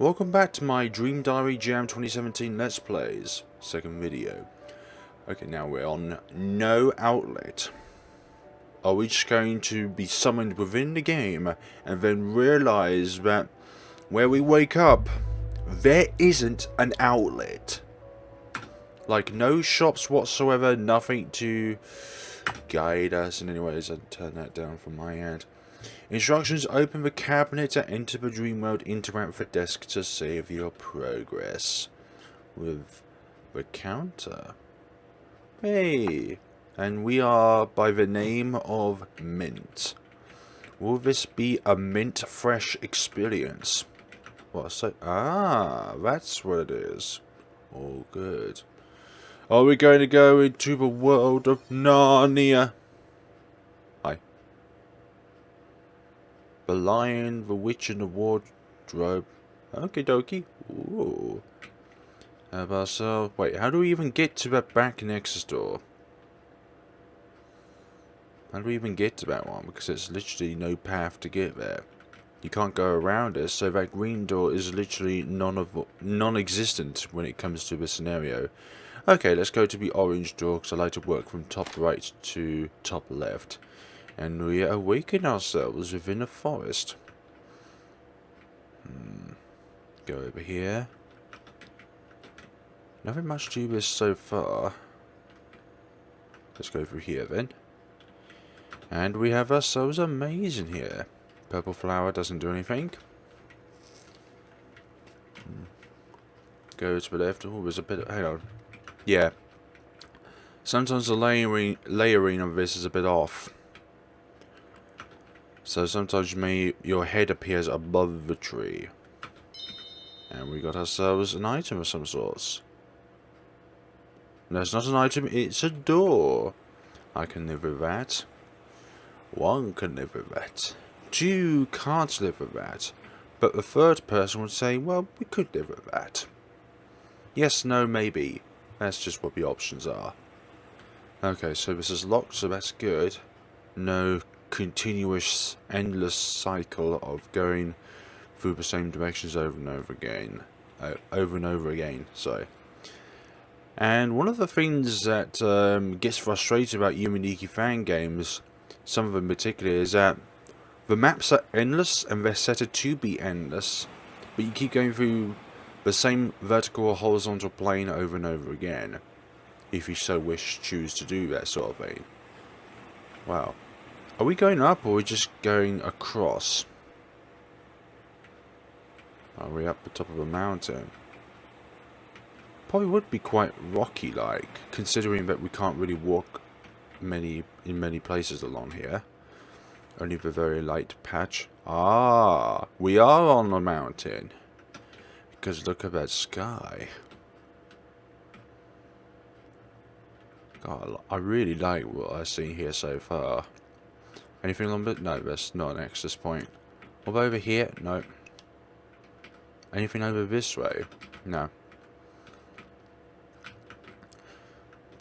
Welcome back to my Dream Diary Jam 2017 Let's Plays, second video. Okay, now we're on No Outlet. Are we just going to be summoned within the game and then realise that where we wake up, there isn't an outlet? Like, no shops whatsoever, nothing to guide us in any ways. I'd turn that down from my end. Instructions: open the cabinet to enter the dream world, interact with the desk to save your progress. With the counter. Hey! And we are by the name of Mint. Will this be a mint fresh experience? What so? Ah, that's what it is. Oh, good. Are we going to go into the world of Narnia? Hi. The Lion, the Witch, and the Wardrobe. Okie dokie. Ooh. How about so? Wait, how do we even get to that back Nexus door? How do we even get to that one? Because there's literally no path to get there. You can't go around it, so that green door is literally non-existent when it comes to this scenario. Okay, let's go to the orange door, because I like to work from top right to top left. And we awaken ourselves within a forest. Go over here. Nothing much to this so far. Let's go through here then. And we have ourselves a maze in here. Purple flower doesn't do anything. Go to the left. Oh, there's a bit of... Hang on. Yeah. Sometimes the layering of this is a bit off. So sometimes your head appears above the tree. And we got ourselves an item of some sorts. No, it's not an item, it's a door. I can live with that. One can live with that. Two can't live with that. But the third person would say, well, we could live with that. Yes, no, maybe. That's just what the options are. Okay, so this is locked, so that's good. No continuous, endless cycle of going through the same directions over and over again. Sorry. And one of the things that gets frustrating about Yume Nikki Fangames, some of them in particular, is that the maps are endless and they're set to be endless, but you keep going through the same vertical or horizontal plane over and over again, if you so choose to do that sort of thing. Wow. Are we going up or are we just going across? Are we up the top of a mountain? Probably would be quite rocky-like, considering that we can't really walk in many places along here. Only the very light patch. Ah, we are on a mountain. Because look at that sky. God, I really like what I've seen here so far. Anything along the... No, that's not an access point. What over here? No. Anything over this way? No.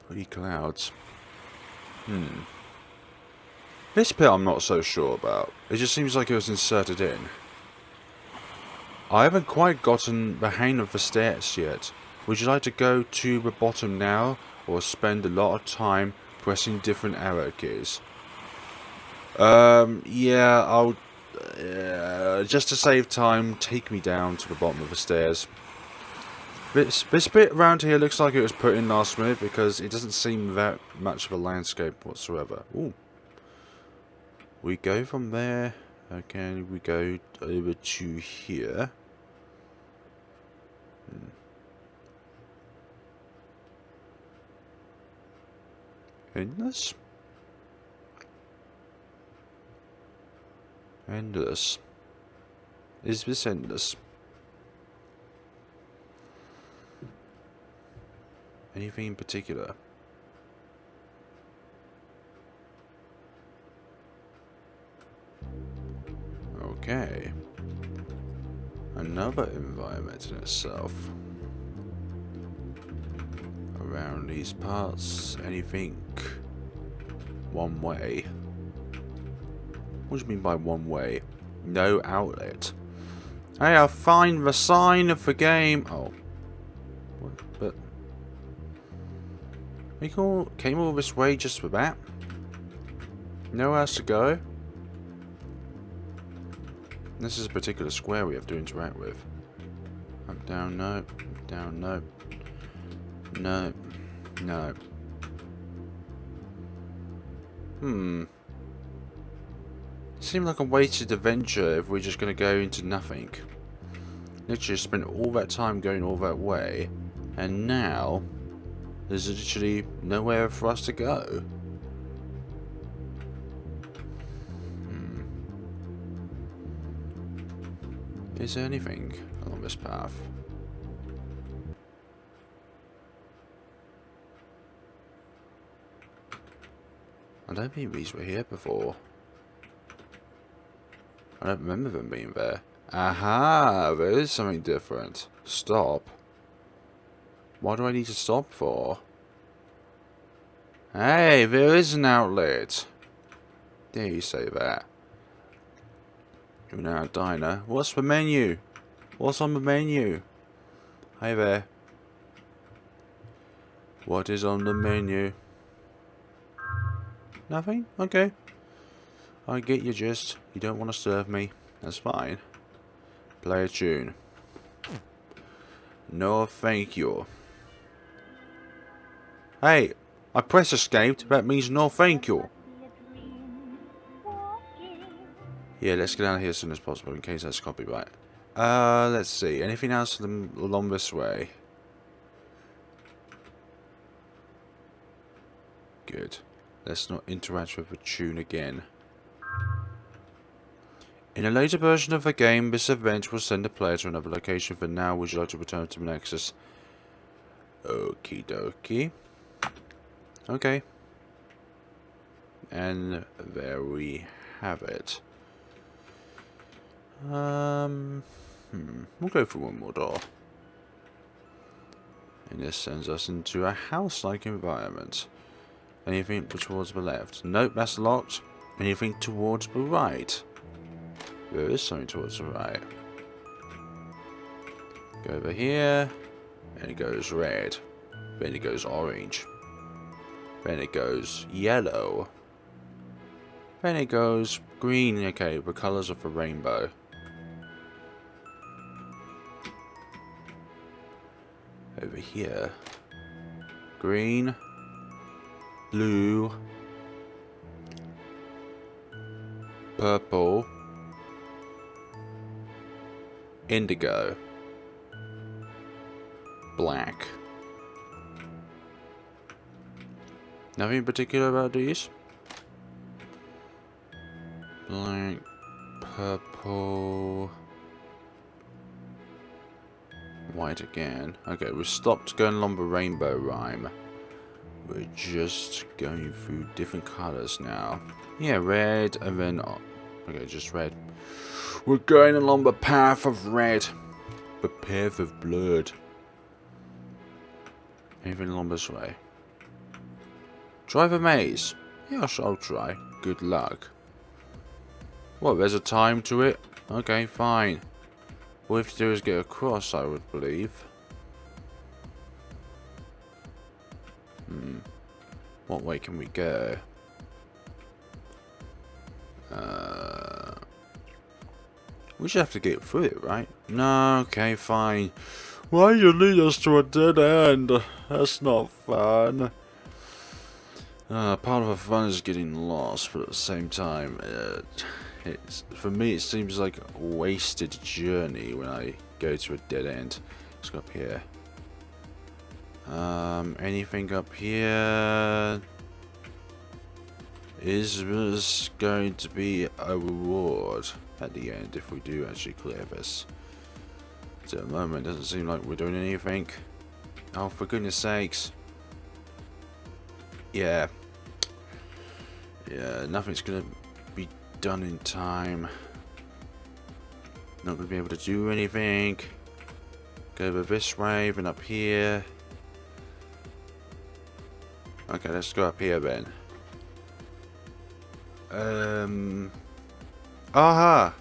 Pretty clouds. This bit I'm not so sure about. It just seems like it was inserted in. I haven't quite gotten the hang of the stairs yet. Would you like to go to the bottom now, or spend a lot of time pressing different arrow keys? Yeah, I'll... just to save time, take me down to the bottom of the stairs. This bit around here looks like it was put in last minute, because it doesn't seem that much of a landscape whatsoever. Ooh. We go from there. Okay, we go over to here. Endless? Endless. Is this endless? Anything in particular? Okay. Another environment in itself. Around these parts, anything one way. What do you mean by one way? No outlet. Hey, I'll find the sign of the game. Oh. What? But... we came all this way just for that? Nowhere else to go? This is a particular square we have to interact with. Up, down, no. Up, down, no. No. No. Seemed like a wasted adventure if we're just going to go into nothing. Literally spent all that time going all that way, and now there's literally nowhere for us to go. Is there anything along this path? I don't think these were here before. I don't remember them being there. Aha! There is something different. Stop. What do I need to stop for? Hey, there is an outlet. Dare you say that? You're now a diner. What's the menu? What's on the menu? Hey there. What is on the menu? Nothing? Okay. I get your gist. You don't want to serve me. That's fine. Play a tune. No, thank you. Hey, I press escape. That means no, thank you. Yeah, let's get out of here as soon as possible in case that's copyright. Let's see. Anything else along this way? Good. Let's not interact with the tune again. In a later version of the game, this event will send the player to another location. For now, would you like to return to the Nexus? Okie dokie. Okay. And there we have it. We'll go for one more door. And this sends us into a house-like environment. Anything towards the left? Nope, that's locked. Anything towards the right? There is something towards the right. Go over here. And it goes red. Then it goes orange. Then it goes yellow. Then it goes green. Okay, the colours of the rainbow. Over here. Green. Blue. Purple. Indigo. Black. Nothing in particular about these? Black. Purple. White again. Okay, we've stopped going along the rainbow rhyme. We're just going through different colours now. Yeah, red and then... oh, okay, just red. We're going along the path of red. The path of blood. Anything along this way? Try the maze. Yes, I'll try. Good luck. Well, there's a time to it. Okay, fine. All we have to do is get across, I would believe. What way can we go? We should have to get through it, right? No, okay, fine. Why you lead us to a dead end? That's not fun. Part of the fun is getting lost, but at the same time, for me it seems like a wasted journey when I go to a dead end. Let's go up here. Anything up here? Is this going to be a reward at the end if we do actually clear this? At the moment, it doesn't seem like we're doing anything. Oh, for goodness sakes. Yeah. Yeah, nothing's gonna be done in time. Not gonna be able to do anything. Go over this way, then up here. Okay, let's go up here then. Aha!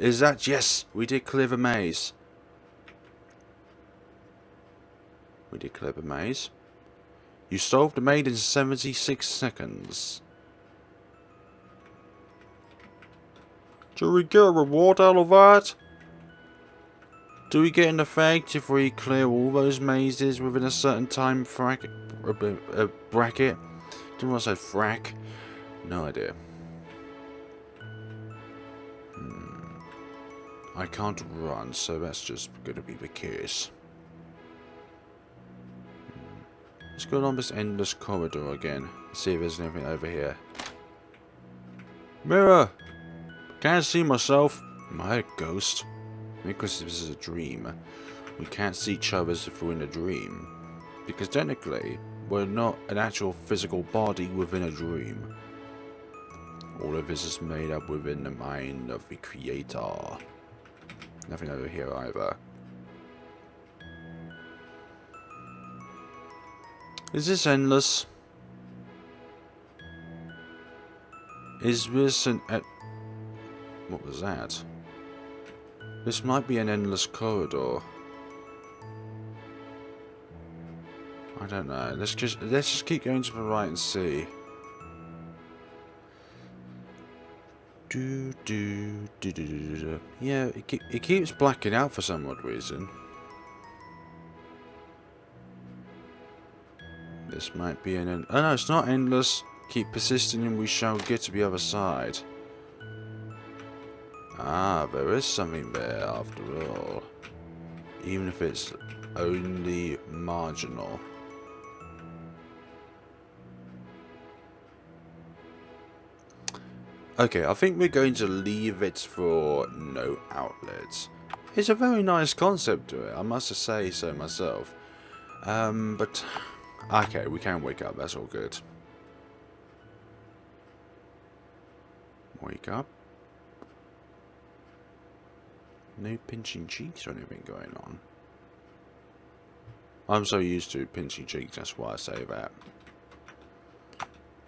Is that... Yes! We did clear the maze. We did clear the maze. You solved the maze in 76 seconds. Do we get a reward out of that? Do we get an effect if we clear all those mazes within a certain time bracket? Didn't want to say frack. No idea. I can't run, so that's just going to be the case. Let's go along this endless corridor again. See if there's anything over here. Mirror! Can't see myself. Am I a ghost? Because this is a dream. We can't see each other if we're in a dream. Because technically, we're not an actual physical body within a dream. All of this is made up within the mind of the creator. Nothing over here either. Is this endless? Is this an... What was that? This might be an endless corridor. I don't know. Let's just keep going to the right and see. Yeah, it keeps blacking out for some odd reason. This might be an oh no, it's not endless. Keep persisting and we shall get to the other side. Ah, there is something there after all. Even if it's only marginal. Okay, I think we're going to leave it for no outlets. It's a very nice concept to it, I must say so myself. But... Okay, we can wake up, that's all good. Wake up. No pinching cheeks or anything going on. I'm so used to pinching cheeks, that's why I say that.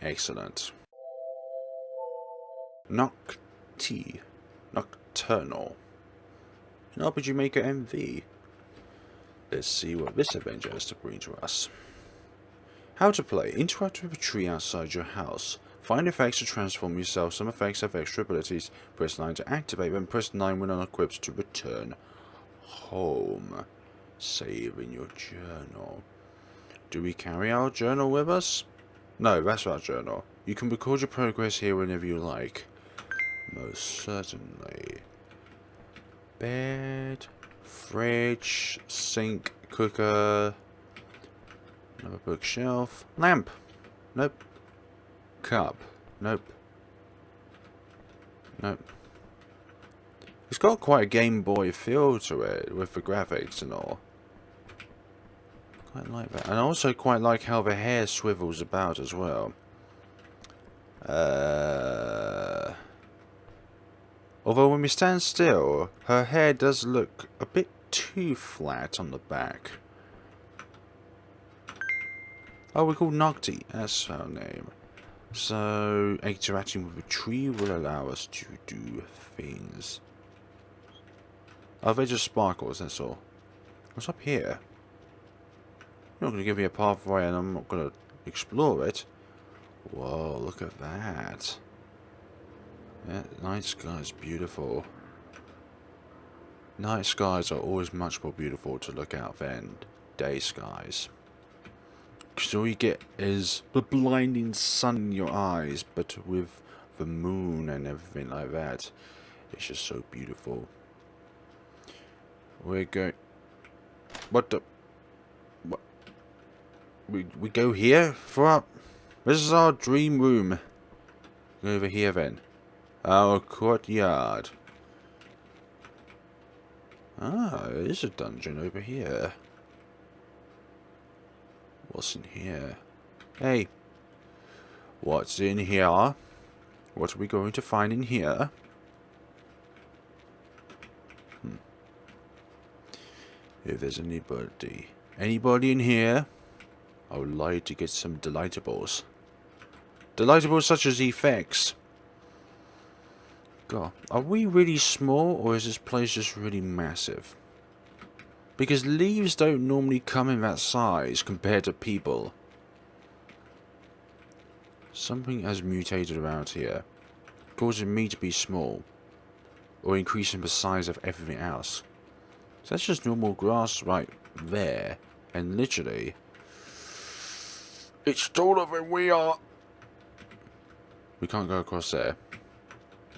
Excellent. Nocturnal. An RPG Maker MV. Let's see what this adventure has to bring to us. How to play. Interact with a tree outside your house. Find effects to transform yourself. Some effects have extra abilities. Press 9 to activate them. Press 9 when unequipped to return home. Save in your journal. Do we carry our journal with us? No, that's our journal. You can record your progress here whenever you like. Most certainly. Bed, fridge, sink, cooker, another bookshelf, lamp. Nope. Cup. Nope. Nope. It's got quite a Game Boy feel to it with the graphics and all. Quite like that. And I also quite like how the hair swivels about as well. Although when we stand still, her hair does look a bit too flat on the back. Oh, we're called Nocti. That's our name. So, interacting with a tree will allow us to do things. Oh, they're just sparkles, that's all. What's up here? You're not going to give me a pathway and I'm not going to explore it. Whoa, look at that. Yeah, night sky is beautiful. Night skies are always much more beautiful to look out than day skies. Because all you get is the blinding sun in your eyes, but with the moon and everything like that. It's just so beautiful. We're going... What the... What? We go here? For our... This is our dream room. Go over here then. Our courtyard. Ah, there is a dungeon over here. What's in here? Hey. What's in here? What are we going to find in here? If there's anybody in here, I would like to get some delightable. Delightable such as effects. God, are we really small, or is this place just really massive? Because leaves don't normally come in that size compared to people. Something has mutated around here, causing me to be small, or increasing the size of everything else. So that's just normal grass right there, and literally, it's taller than we are. We can't go across there.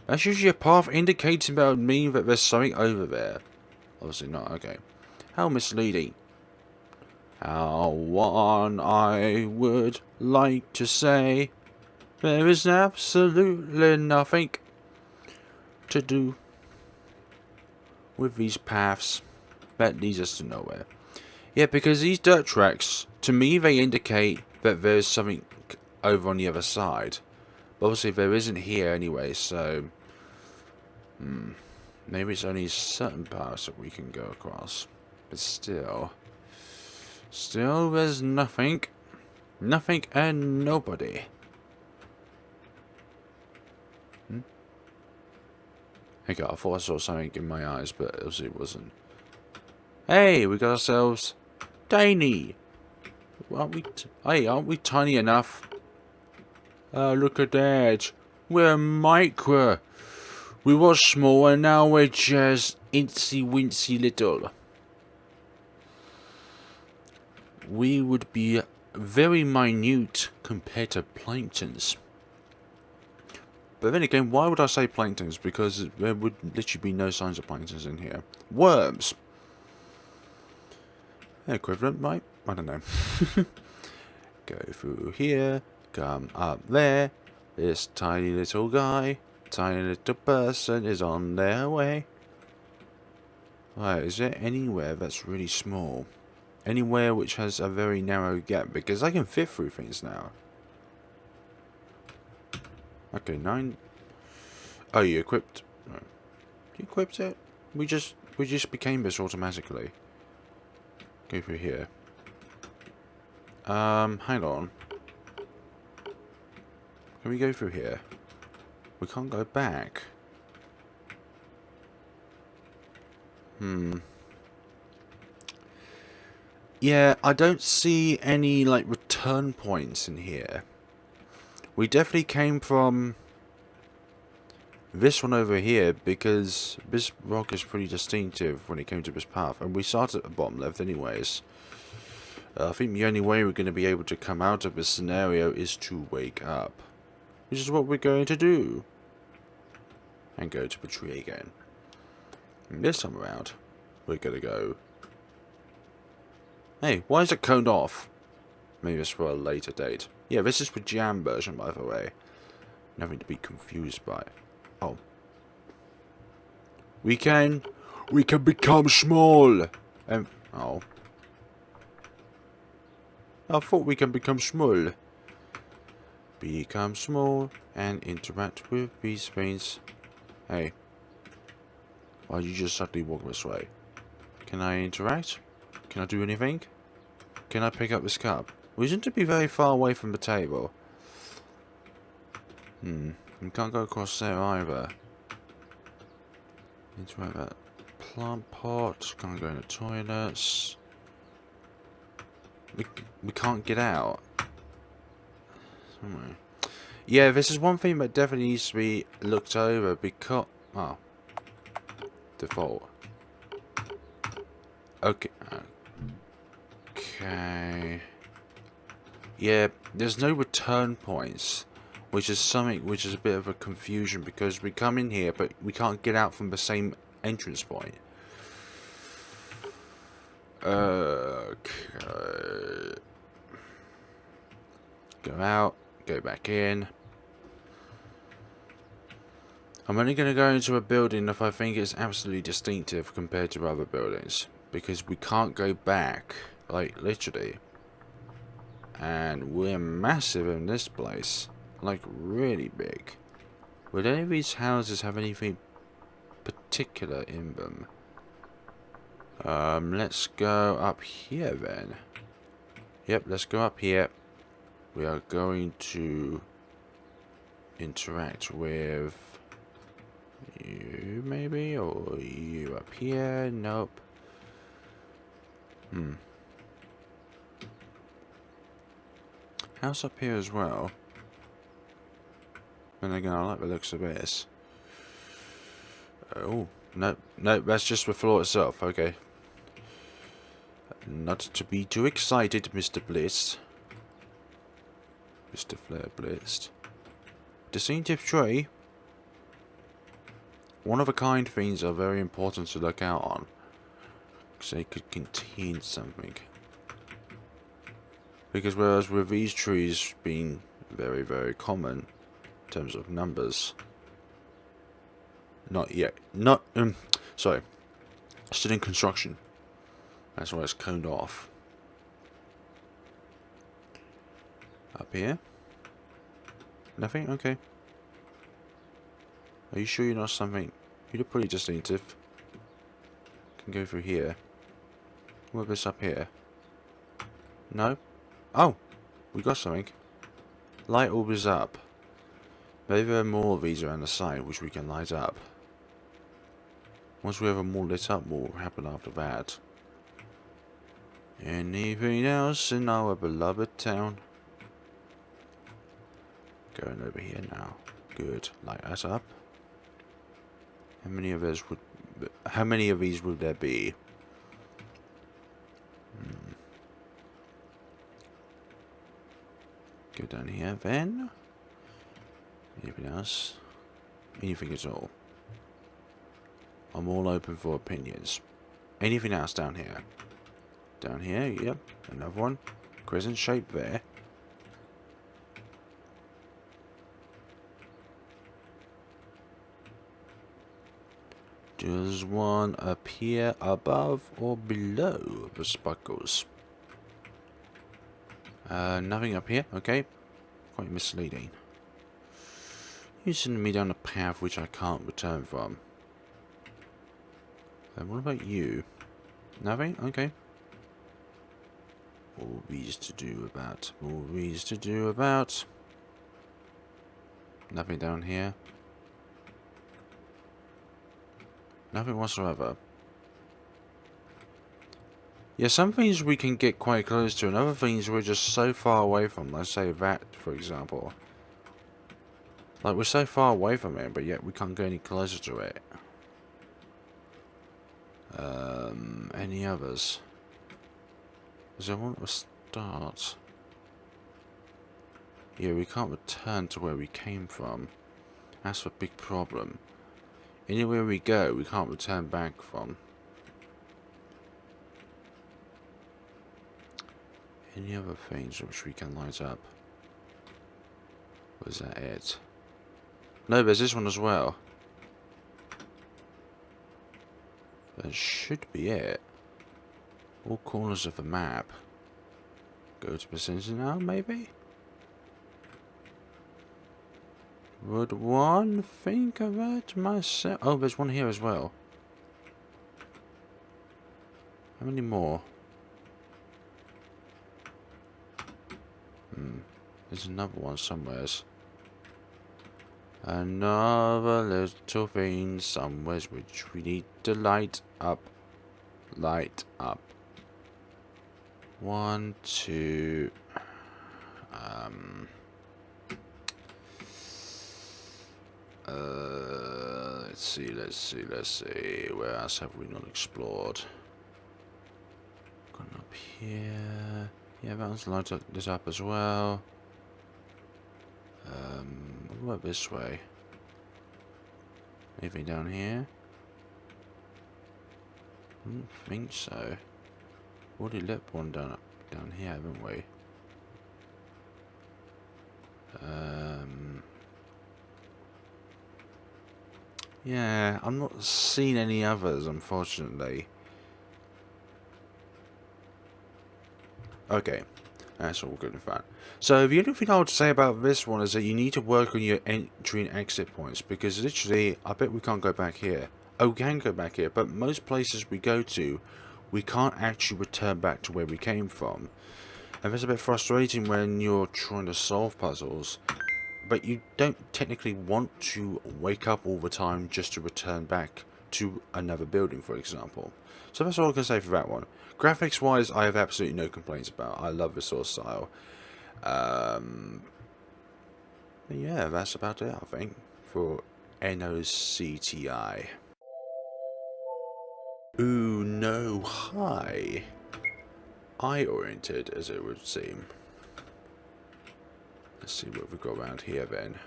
That's usually a path indicating about me that there's something over there. Obviously not, okay. How misleading. How one I would like to say there is absolutely nothing to do with these paths that leads us to nowhere. Yeah, because these dirt tracks, to me they indicate that there's something over on the other side. But obviously there isn't here anyway, so maybe it's only certain paths that we can go across. But still there's nothing and nobody. Okay, I thought I saw something in my eyes, but obviously it wasn't. Hey, we got ourselves tiny. Aren't we tiny enough? Oh, look at that. We're micro. We was small and now we're just incy wincy little. We would be very minute compared to planktons. But then again, why would I say planktons? Because there would literally be no signs of planktons in here. Worms. Equivalent, right? I don't know. Go through here. Come up there. This tiny little guy, tiny little person is on their way. Right, is there anywhere that's really small? Anywhere which has a very narrow gap? Because I can fit through things now. Okay, 9. Oh, you equipped? No. You equipped it? We just became this automatically. Go through here. Hang on. Can we go through here? We can't go back. Yeah, I don't see any, like, return points in here. We definitely came from this one over here, because this rock is pretty distinctive when it came to this path. And we started at the bottom left anyways. I think the only way we're going to be able to come out of this scenario is to wake up. Which is what we're going to do. And go to the tree again. And this time around, we're going to go... Hey, why is it coned off? Maybe it's for a later date. Yeah, this is the jam version, by the way. Nothing to be confused by. Oh. We can become small! Oh. I thought we can become small. Become small and interact with these things. Hey. Why'd you just suddenly walk this way? Can I interact? Can I do anything? Can I pick up this cup? We seem to be very far away from the table. We can't go across there either. Interact with that plant pot. Can't go in the toilets. We can't get out. Yeah, this is one thing that definitely needs to be looked over because... Oh. Default. Okay. Okay. Yeah, there's no return points. Which is something which is a bit of a confusion because we come in here but we can't get out from the same entrance point. Okay. Go out, go back in. I'm only going to go into a building if I think it's absolutely distinctive compared to other buildings. Because we can't go back, like literally. And we're massive in this place. Like really big. Would any of these houses have anything particular in them? Let's go up here then. Yep, let's go up here. We are going to interact with You maybe, or you up here? Nope. House up here as well. And again, I like the looks of this. Oh, no, that's just the floor itself. Okay. Not to be too excited, Mr. Blitzed. Mr. FlareBlitzed. Distinctive tree. One-of-a-kind things are very important to look out on. Because they could contain something. Because whereas with these trees being very, very common in terms of numbers. Not yet. Sorry. Still in construction. That's why it's coned off. Up here? Nothing? Okay. Are you sure you're not something? You look pretty distinctive. Can go through here. What about this up here? No? Oh! We got something. Light orb is up. Maybe there are more of these around the side which we can light up. Once we have them all lit up, what will happen after that? Anything else in our beloved town? Going over here now. Good. Light us up. How many of these would there be? Go down here then. Anything else? Anything at all? I'm all open for opinions. Anything else down here? Down here, yep. Another one. Crescent shape there. Does one appear above or below the sparkles? Nothing up here, okay. Quite misleading. You're sending me down a path which I can't return from. And what about you? Nothing? Okay. All these to do about. All these to do about. Nothing down here. Nothing whatsoever. Yeah, some things we can get quite close to, and other things we're just so far away from. Let's say that, for example. Like, we're so far away from it, but yet we can't go any closer to it. Any others? Is there one to start? Yeah, we can't return to where we came from. That's the big problem. Anywhere we go, we can't return back from. Any other things which we can light up? Was that it? No, there's this one as well. That should be it. All corners of the map. Go to vicinity now, maybe? Would one think of it myself? Oh, there's one here as well. How many more? There's another one somewheres. Another little thing somewheres which we need to light up. Light up. 1, 2. Let's see. Where else have we not explored? Gone up here. Yeah, that one's lighted this up as well. What about this way? Anything down here? I don't think so. Already lit one down here, haven't we? Yeah, I'm not seeing any others, unfortunately. Okay, that's all good and fun. So the only thing I would say about this one is that you need to work on your entry and exit points, because literally, I bet we can't go back here. Oh, we can go back here, but most places we go to, we can't actually return back to where we came from. And that's a bit frustrating when you're trying to solve puzzles, but you don't technically want to wake up all the time just to return back to another building, for example. So that's all I can say for that one. Graphics wise, I have absolutely no complaints about. I love the source style. Yeah, that's about it, I think, for NOCTI. Ooh, no, hi. Eye-oriented, as it would seem. Let's see what we've got around here, then.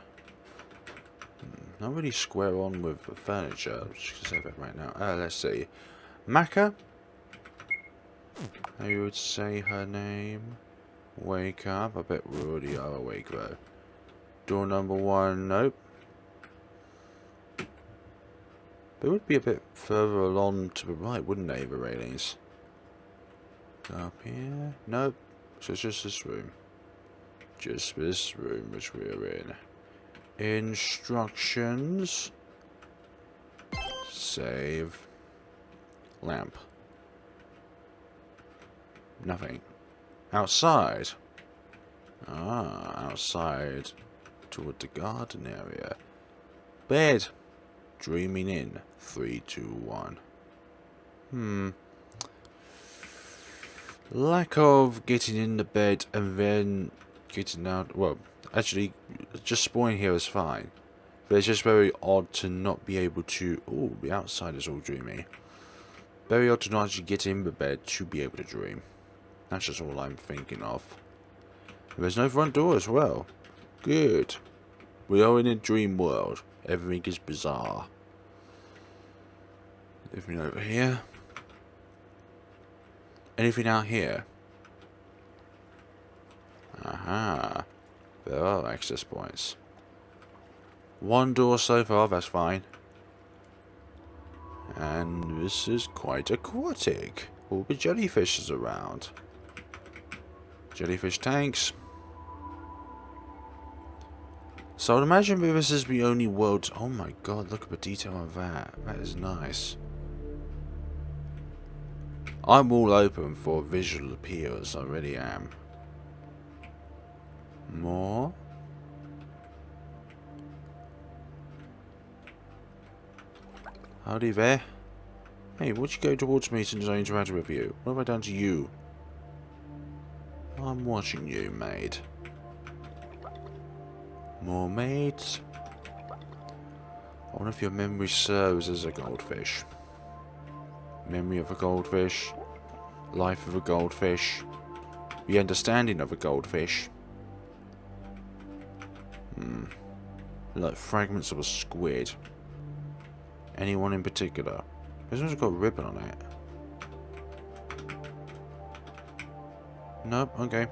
Not really square on with the furniture. I'm just going to say that right now. Let's see. Maka? How you would say her name? Wake up. I bet we already are awake, though. Door number 1, nope. They would be a bit further along to the right, wouldn't they, the railings? Up here? Nope. So it's just this room. Just this room which we are in. Instructions. Save. Lamp. Nothing. Outside. Ah, outside. Toward the garden area. Bed. Dreaming in. 3, 2, 1. Lack of getting in the bed and then getting out. Well, actually, just spawning here is fine. But it's just very odd to not be able to. Oh, the outside is all dreamy. Very odd to not actually get in the bed to be able to dream. That's just all I'm thinking of. And there's no front door as well. Good. We are in a dream world. Everything is bizarre. Anything over here? Anything out here? Aha. There are access points. 1 door so far, that's fine. And this is quite aquatic. All the jellyfishes around. Jellyfish tanks. So I'd imagine that this is the only world. Oh my god, look at the detail of that. That is nice. I'm all open for visual appeals, I really am. More? Howdy there. Hey, would you go towards me since I interacted with you? What have I done to you? I'm watching you, maid. More maids. I wonder if your memory serves as a goldfish. Memory of a goldfish. Life of a goldfish. The understanding of a goldfish. Like fragments of a squid. Anyone in particular? This one's got a ribbon on it. Nope, okay.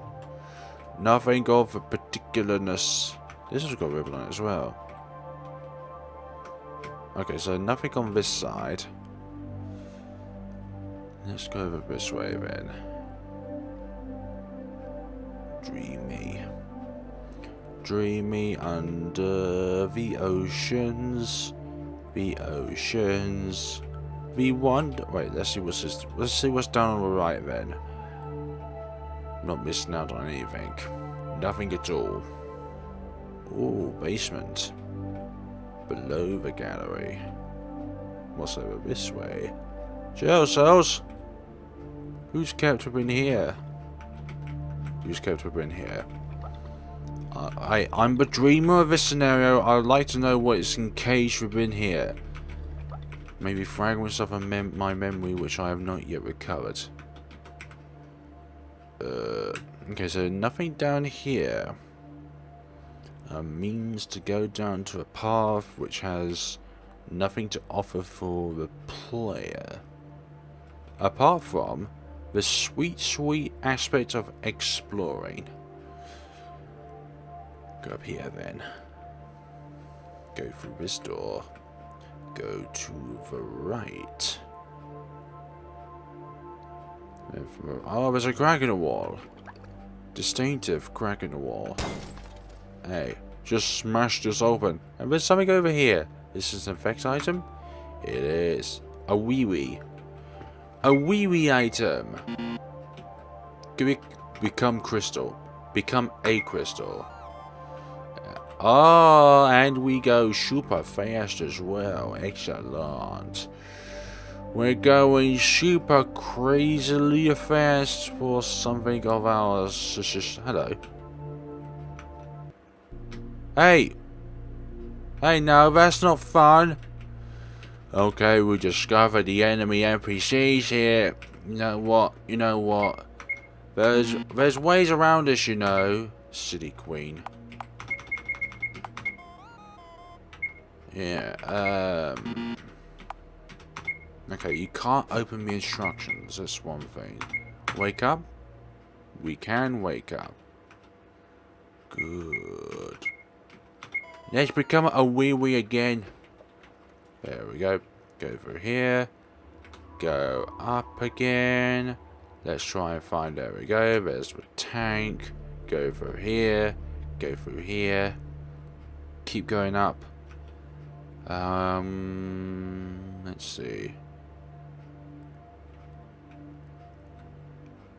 Nothing of a particularness. This has got a ribbon on it as well. Okay, so nothing on this side. Let's go over this way then. Dreamy. Dreamy under the oceans. The oceans. The wonder. Wait, let's see what's this. Let's see what's down on the right then. Not missing out on anything. Nothing at all. Ooh, basement. Below the gallery. What's over this way? Jail cells. Who's kept up in here? Who's kept up in here? I'm the dreamer of this scenario. I'd like to know what is encaged within here. Maybe fragments of my memory which I have not yet recovered. Okay, so nothing down here. A means to go down to a path which has nothing to offer for the player. Apart from the sweet aspect of exploring. Go up here then. Go through this door. Go to the right. Oh, there's a crack in the wall. Distinctive crack in the wall. Hey, just smash this open. And there's something over here. This is an effect item? It is. A wee-wee. A wee-wee item. Become crystal. Become a crystal. Oh, and we go super fast as well. Excellent. We're going super crazily fast for something of ours. Hello. Hey! Hey, no, that's not fun. Okay, we discovered the enemy NPCs here. You know what? You know what? There's ways around this, you know. City Queen. Yeah, okay, you can't open the instructions, that's one thing. Wake up? We can wake up. Good. Let's become a wee again. There we go. Go through here. Go up again. Let's try and find, there we go. There's the tank. Go through here. Go through here. Keep going up. Let's see.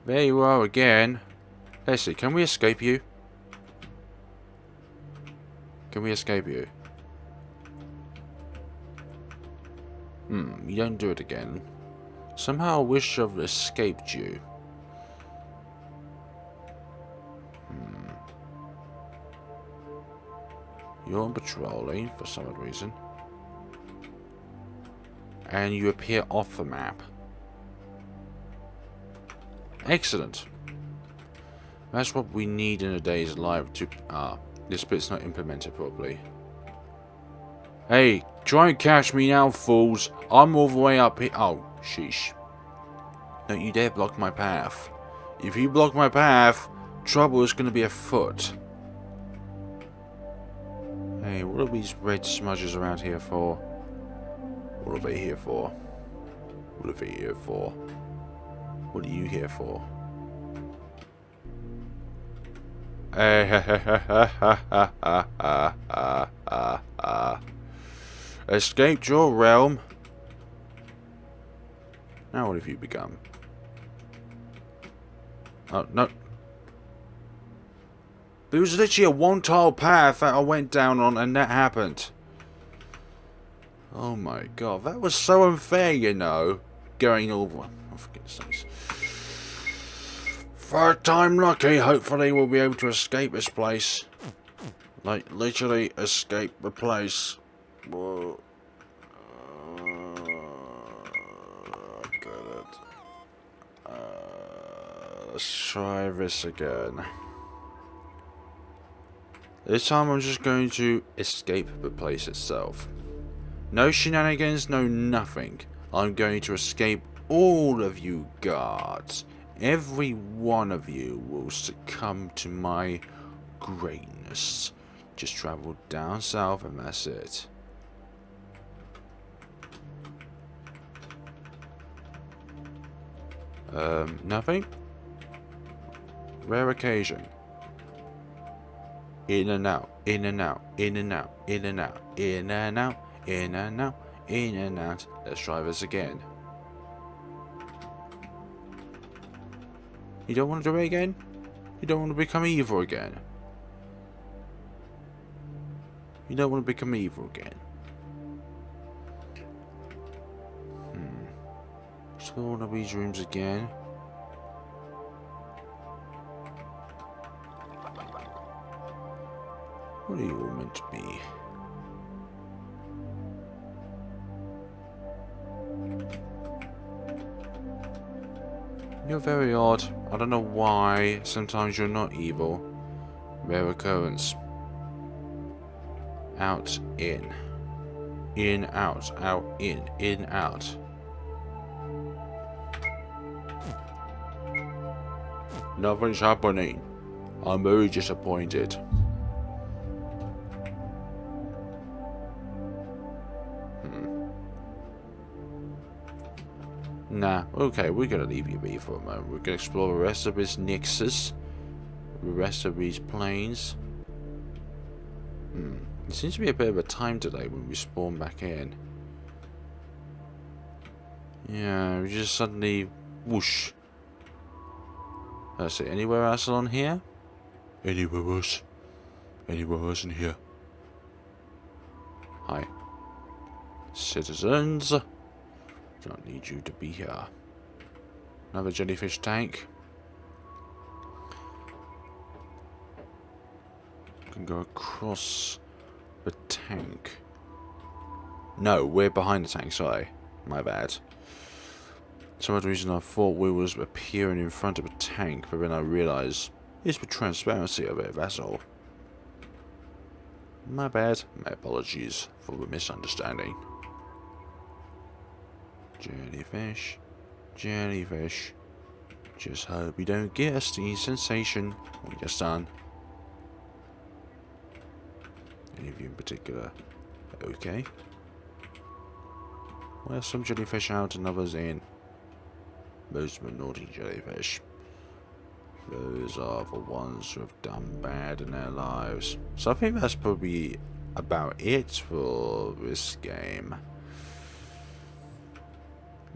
There you are again. Let's see, can we escape you? Can we escape you? You don't do it again. Somehow I wish I've escaped you. You're on patrolling for some odd reason. And you appear off the map. Excellent. That's what we need in a day's life to... this bit's not implemented properly. Hey, try and catch me now, fools. I'm all the way up here. Oh, sheesh. Don't you dare block my path. If you block my path, trouble is going to be afoot. Hey, what are these red smudges around here for? What are they here for? What are they here for? What are you here for? Escaped your realm. Now what have you become? Oh, no. There was literally a one-tile path that I went down on and that happened. Oh my god, that was so unfair, you know. Going over. Oh, for goodness sakes. Third time lucky, hopefully we'll be able to escape this place. Like, literally escape the place. Whoa. Got it. Let's try this again. This time I'm just going to escape the place itself. No shenanigans, no nothing. I'm going to escape all of you guards. Every one of you will succumb to my greatness. Just travel down south and that's it. Nothing? Rare occasion. In and out, in and out, in and out, in and out, in and out, in and out, in and out. Let's try this again. You don't want to do it again? You don't want to become evil again? You don't want to become evil again? Explore one of these rooms again. What are you all meant to be? You're very odd. I don't know why. Sometimes you're not evil. Rare occurrence. Out, in. In, out. Out, in, out. Nothing's happening. I'm very disappointed. Nah, okay, we're gonna leave you be for a moment. We're gonna explore the rest of this Nexus. The rest of these planes. It seems to be a bit of a time delay when we spawn back in. Yeah, we just suddenly whoosh. Let's see, anywhere else on here? Anywhere else? Anywhere else in here? Hi. Citizens. Don't need you to be here. Another jellyfish tank. Can go across the tank. No, we're behind the tank, sorry. My bad. For some reason I thought we was appearing in front of a tank, but then I realised it's the transparency of it, that's all. My bad. My apologies for the misunderstanding. Jellyfish. Jellyfish. Just hope you don't get a stinging sensation when you're done. Any of you in particular? Okay. Well, some jellyfish out and others in. Most were naughty jellyfish. Those are the ones who have done bad in their lives. So I think that's probably about it for this game.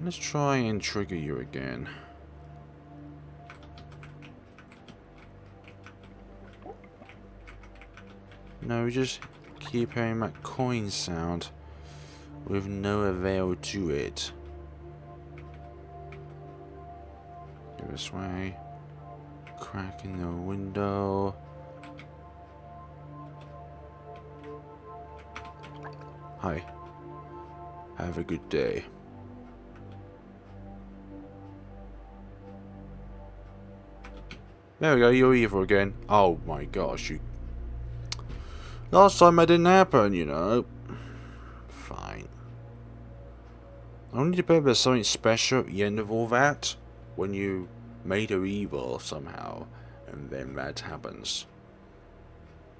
Let's try and trigger you again. No, just keep hearing that coin sound with no avail to it. Go this way. Crack in the window. Hi. Have a good day. There we go, you're evil again. Oh my gosh, you... Last time that didn't happen, you know. Fine. I need to bet there's something special at the end of all that. When you made her evil somehow, and then that happens.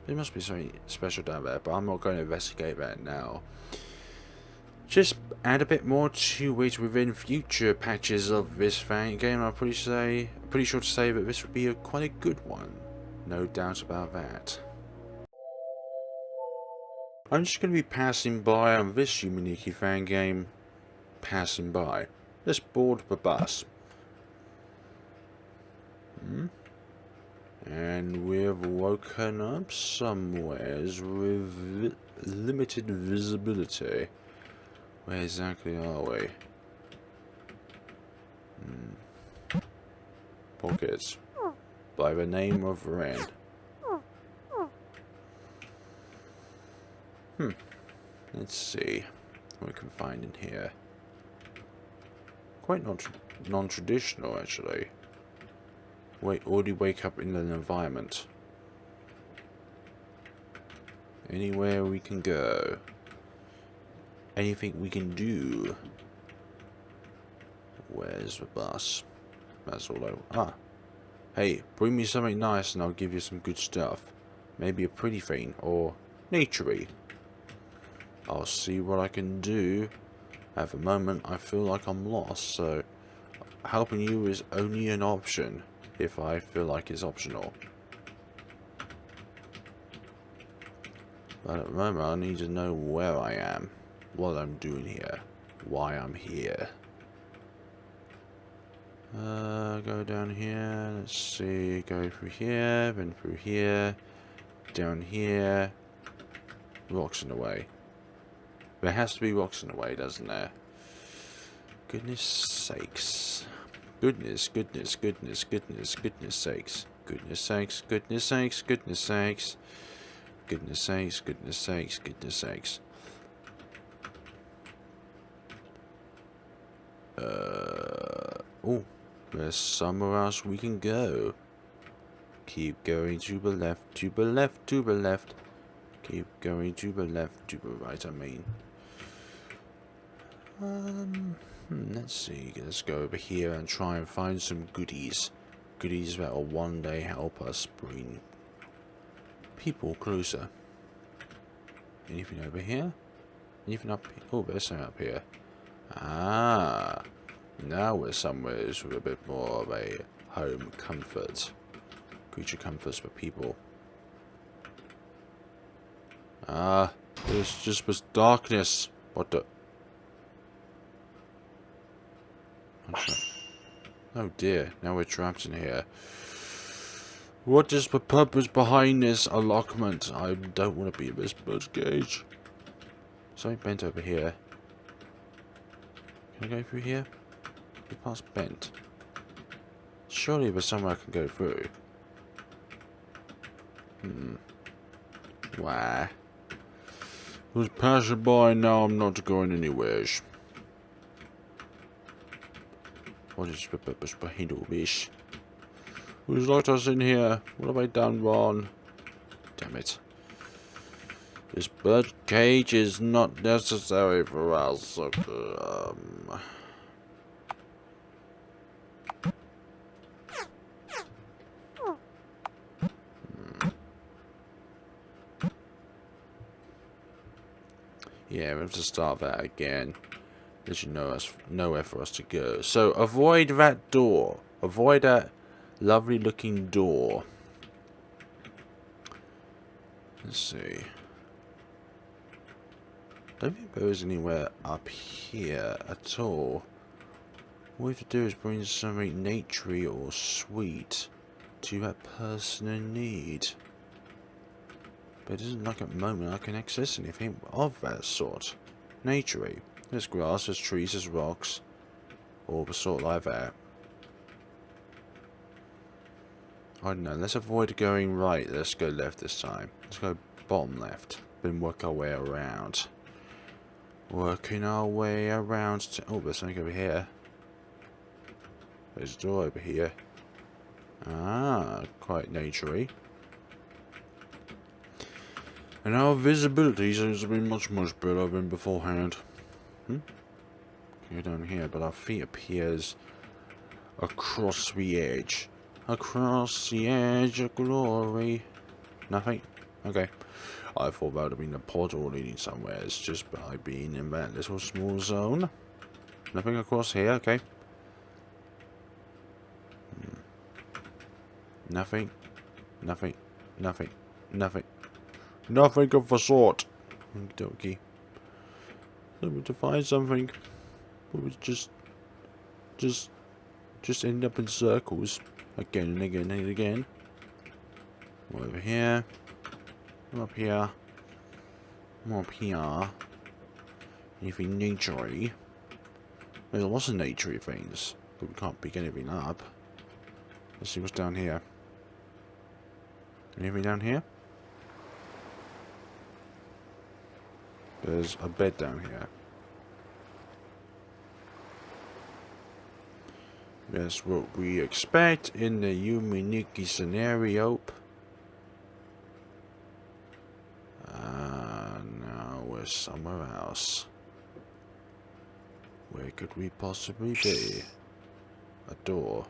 There must be something special down there, but I'm not going to investigate that now. Just add a bit more to it within future patches of this fan game. I'm pretty sure to say that this would be quite a good one. No doubt about that. I'm just going to be passing by on this Yume Nikki fan game. Passing by. Let's board the bus. And we've woken up somewheres with limited visibility. Where exactly are we? Pockets. By the name of Ren. Let's see what we can find in here. Quite non-traditional, actually. Already wake up in an environment. Anywhere we can go. Anything we can do. Where's the bus? That's all hey, bring me something nice and I'll give you some good stuff. Maybe a pretty thing, or naturey. I'll see what I can do. At the moment, I feel like I'm lost, so helping you is only an option if I feel like it's optional. But at the moment, I need to know where I am, what I'm doing here, why I'm here. Go down here, let's see, go through here, then through here, down here, rocks in the way. There has to be rocks in the way, doesn't there? Goodness sakes. Goodness, goodness, goodness, goodness, goodness sakes. Goodness sakes, goodness sakes, goodness sakes. Goodness sakes, goodness sakes, goodness sakes. Oh, there's somewhere else we can go. Keep going to the left, to the left, to the left. Keep going to the left, to the right, I mean. Let's see, let's go over here and try and find some goodies. Goodies that will one day help us bring people closer. Anything over here? Anything up here? Oh, there's something up here. Ah, now we're somewhere with a bit more of a home comfort. Creature comforts for people. Ah, this just was darkness. What the? Oh dear, now we're trapped in here. What is the purpose behind this allotment? I don't want to be in this birdcage. Something bent over here. Can I go through here? The path's bent. Surely there's somewhere I can go through. Why? I was passing by, now I'm not going anywhere. What is the purpose behind all this? Who's locked us in here? What have I done wrong? Damn it. This bird cage is not necessary for us. Yeah, we have to start that again. There's nowhere for us to go. So avoid that door. Avoid that lovely looking door. Let's see. Don't think there is anywhere up here at all. All we have to do is bring something naturey or sweet to that person in need. But it doesn't look like at the moment I can access anything of that sort. Naturey. There's grass, there's trees, there's rocks. All the sort like that. I don't know, let's avoid going right. Let's go left this time. Let's go bottom left. Then work our way around. Working our way around to... Oh, there's something over here. There's a door over here. Ah, quite naturey. And our visibility seems to be much better than beforehand. Go down here, but our feet appears across the edge. Across the edge of glory. Nothing? Okay. I thought that would have been a portal leading somewhere. It's just by being in that little small zone. Nothing across here, okay. Nothing. Nothing. Nothing. Nothing. Nothing of the sort. Okey-dokey. Let me to find something. But we just end up in circles. Again and again and again. Over here. Up here. Up here. Anything naturey. There's lots of naturey things. But we can't pick anything up. Let's see what's down here. Anything down here? There's a bed down here. That's what we expect in the Yume Nikki scenario. Now we're somewhere else. Where could we possibly be? A door.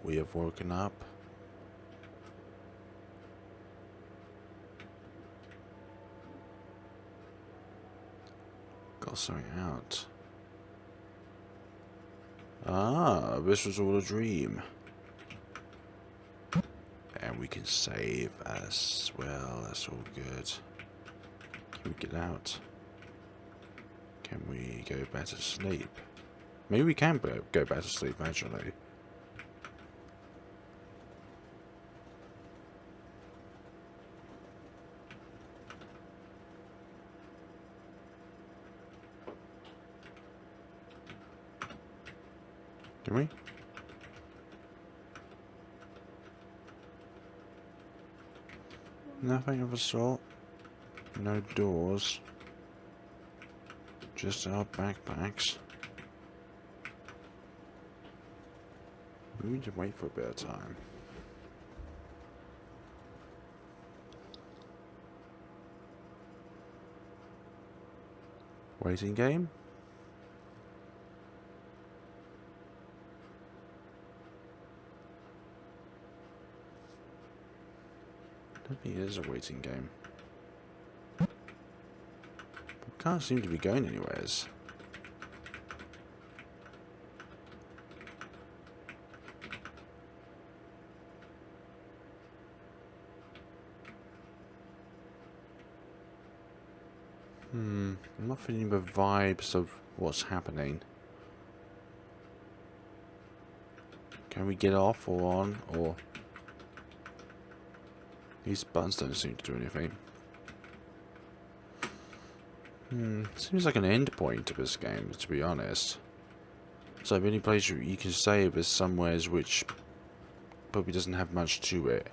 We have woken up. Got something out. Ah, this was all a dream. And we can save as well. That's all good. Can we get out? Can we go back to sleep? Maybe we can go back to sleep, actually. Can we? Nothing of the sort. No doors. Just our backpacks. We need to wait for a bit of time. Waiting game? I don't think it is a waiting game. We can't seem to be going anywheres. I'm not feeling the vibes of what's happening. Can we get off or on? Or these buttons don't seem to do anything. Seems like an end point to this game, to be honest. So the only place you can save is somewheres which probably doesn't have much to it.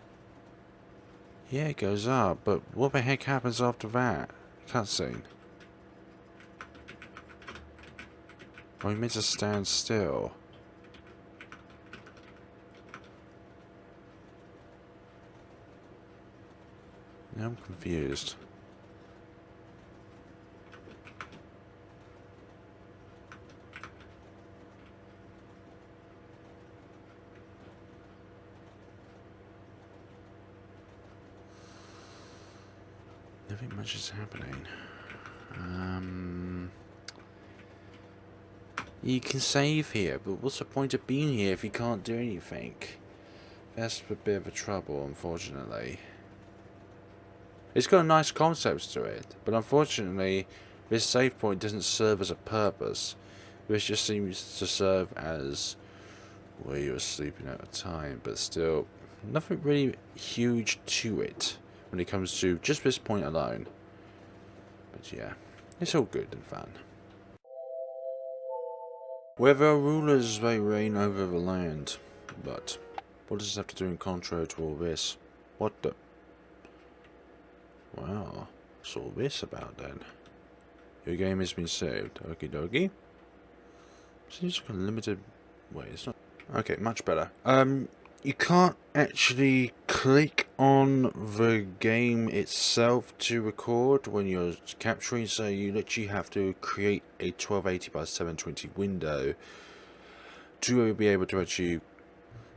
Yeah, it goes up, but what the heck happens after that? Cutscene. Are we meant to stand still? Now I'm confused. Nothing much is happening. You can save here, but what's the point of being here if you can't do anything? That's a bit of a trouble, unfortunately. It's got a nice concept to it, but unfortunately, this save point doesn't serve as a purpose. This just seems to serve as where you were sleeping at the time, but still, nothing really huge to it when it comes to just this point alone. But yeah, it's all good and fun. Where there are rulers, they reign over the land. But what does this have to do in contrary to all this? What the... Wow, what's all this about then? Your game has been saved. Okie dokie. Seems like a limited... Wait, it's not... Okay, much better. You can't actually click on the game itself to record when you're capturing, so you literally have to create a 1280 by 720 window to be able to actually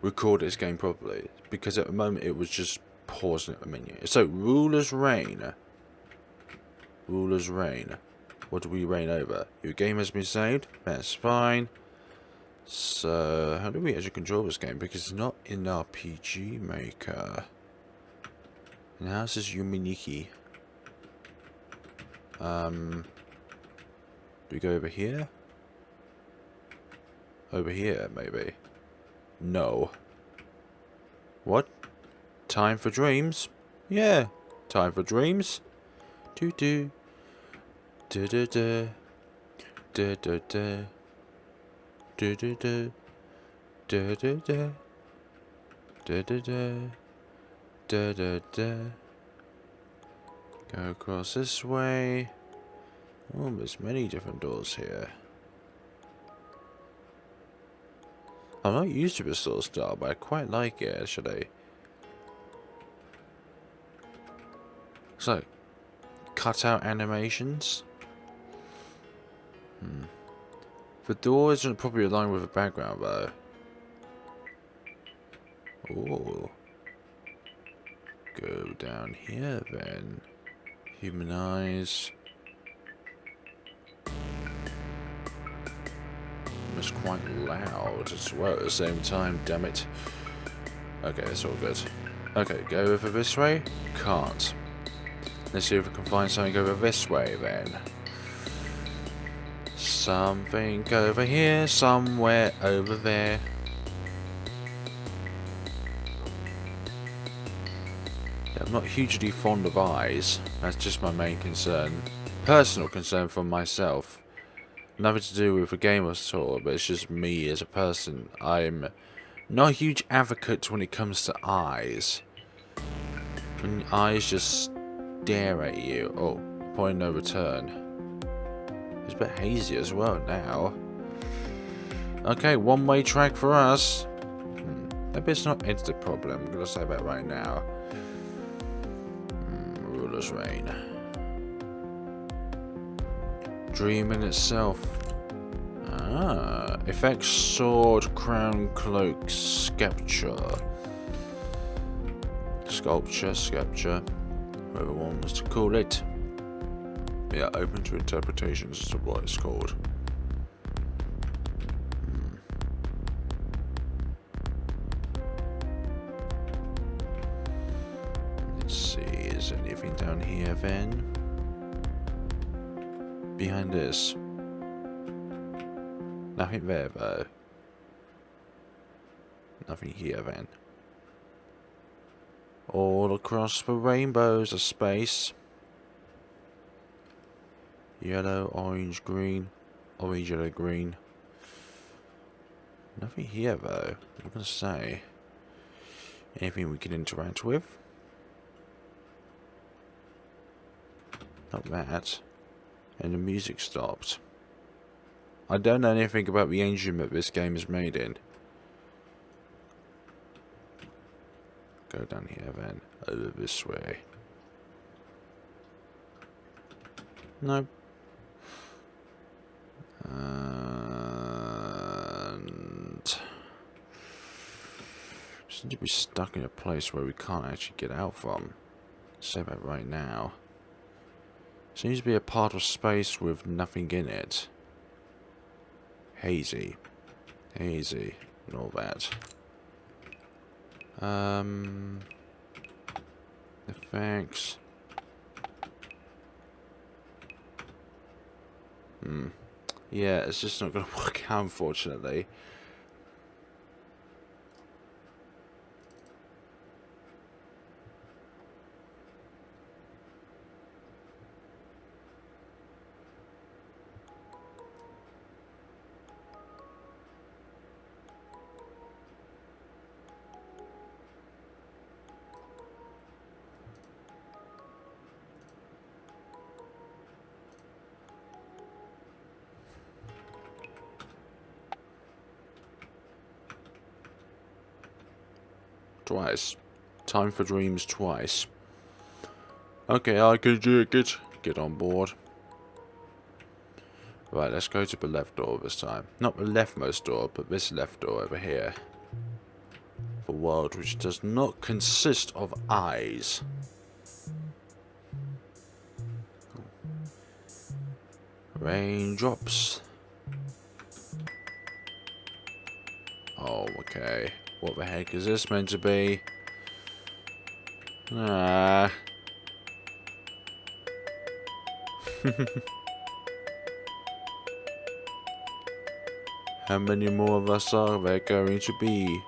record this game properly, because at the moment it was just pausing at the menu. So, rulers reign. Rulers reign. What do we reign over? Your game has been saved. That's fine. So, how do we actually control this game? Because it's not in RPG Maker. And how's this Yume Nikki? Do we go over here? Over here, maybe. No. What? Time for dreams? Yeah. Time for dreams? Do-do. Da-da-da. Da-da-da. Da-da-da. Da-da-da. Da-da-da. Da-da-da. Go across this way. Oh, there's many different doors here. I'm not used to this sort of style, but I quite like it, actually. It's like cut-out animations. The door isn't probably aligned with the background, though. Ooh. Go down here, then. Human eyes. It's quite loud as well at the same time, damn it. Okay, it's all good. Okay, go over this way? Can't. Let's see if we can find something over this way, then. Something over here, somewhere over there. Yeah, I'm not hugely fond of eyes. That's just my main concern. Personal concern for myself. Nothing to do with the game at all, but it's just me as a person. I'm not a huge advocate when it comes to eyes. When eyes just stare at you. Oh, point no return. It's a bit hazy as well now. Okay, one-way track for us. Maybe it's not it's the problem. I'm gonna say that right now. Ruler's reign. Dream in itself. Ah, effects, sword, crown, cloak, sculpture. Sculpture, whoever one wants to call it. Yeah, open to interpretations as to what it's called. Let's see, is there anything down here then? Behind this. Nothing there though. Nothing here then. All across the rainbows of space. Yellow, orange, green. Orange, yellow, green. Nothing here though. I'm gonna say. Anything we can interact with? Not that. And the music stopped. I don't know anything about the engine that this game is made in. Go down here then. Over this way. No. And seem to be stuck in a place where we can't actually get out from. Say that right now. Seems to be a part of space with nothing in it. Hazy. Hazy. And all that. Effects. Yeah, it's just not going to work out, unfortunately. Twice. Time for dreams twice. Okay, I can do it. Get on board. Right, let's go to the left door this time. Not the leftmost door, but this left door over here. The world which does not consist of eyes. Raindrops. Oh, okay. What the heck is this meant to be? Ah. How many more of us are there going to be?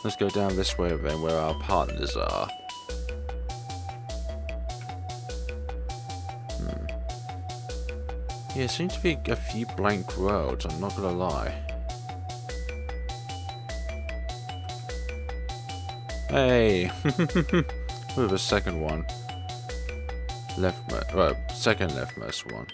Let's go down this way then, where our partners are. Yeah, seems to be a few blank worlds, I'm not gonna lie. Hey! With a second one. Second leftmost one.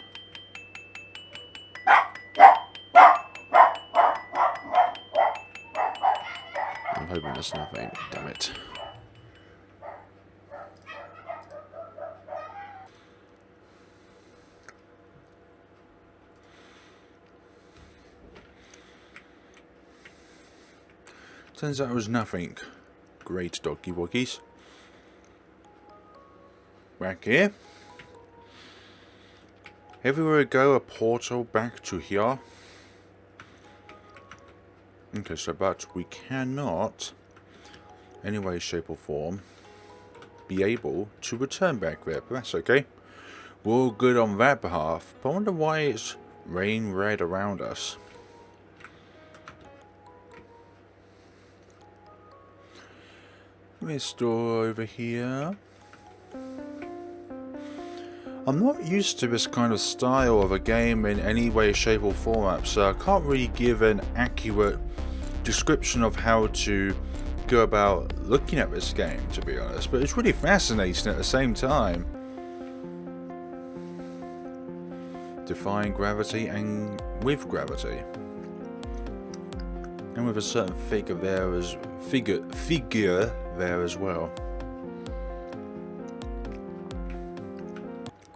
I'm hoping there's nothing, damn it. Turns out it was nothing. Great doggy woggies. Back here. Everywhere we go, a portal back to here. Okay, so but we cannot, any way, shape or form, be able to return back there. But that's okay. We're all good on that behalf. But I wonder why it's rain red around us. This door over here. I'm not used to this kind of style of a game in any way, shape or format, so I can't really give an accurate description of how to go about looking at this game, to be honest, but it's really fascinating at the same time. Defying gravity and with gravity. And with a certain figure there as well.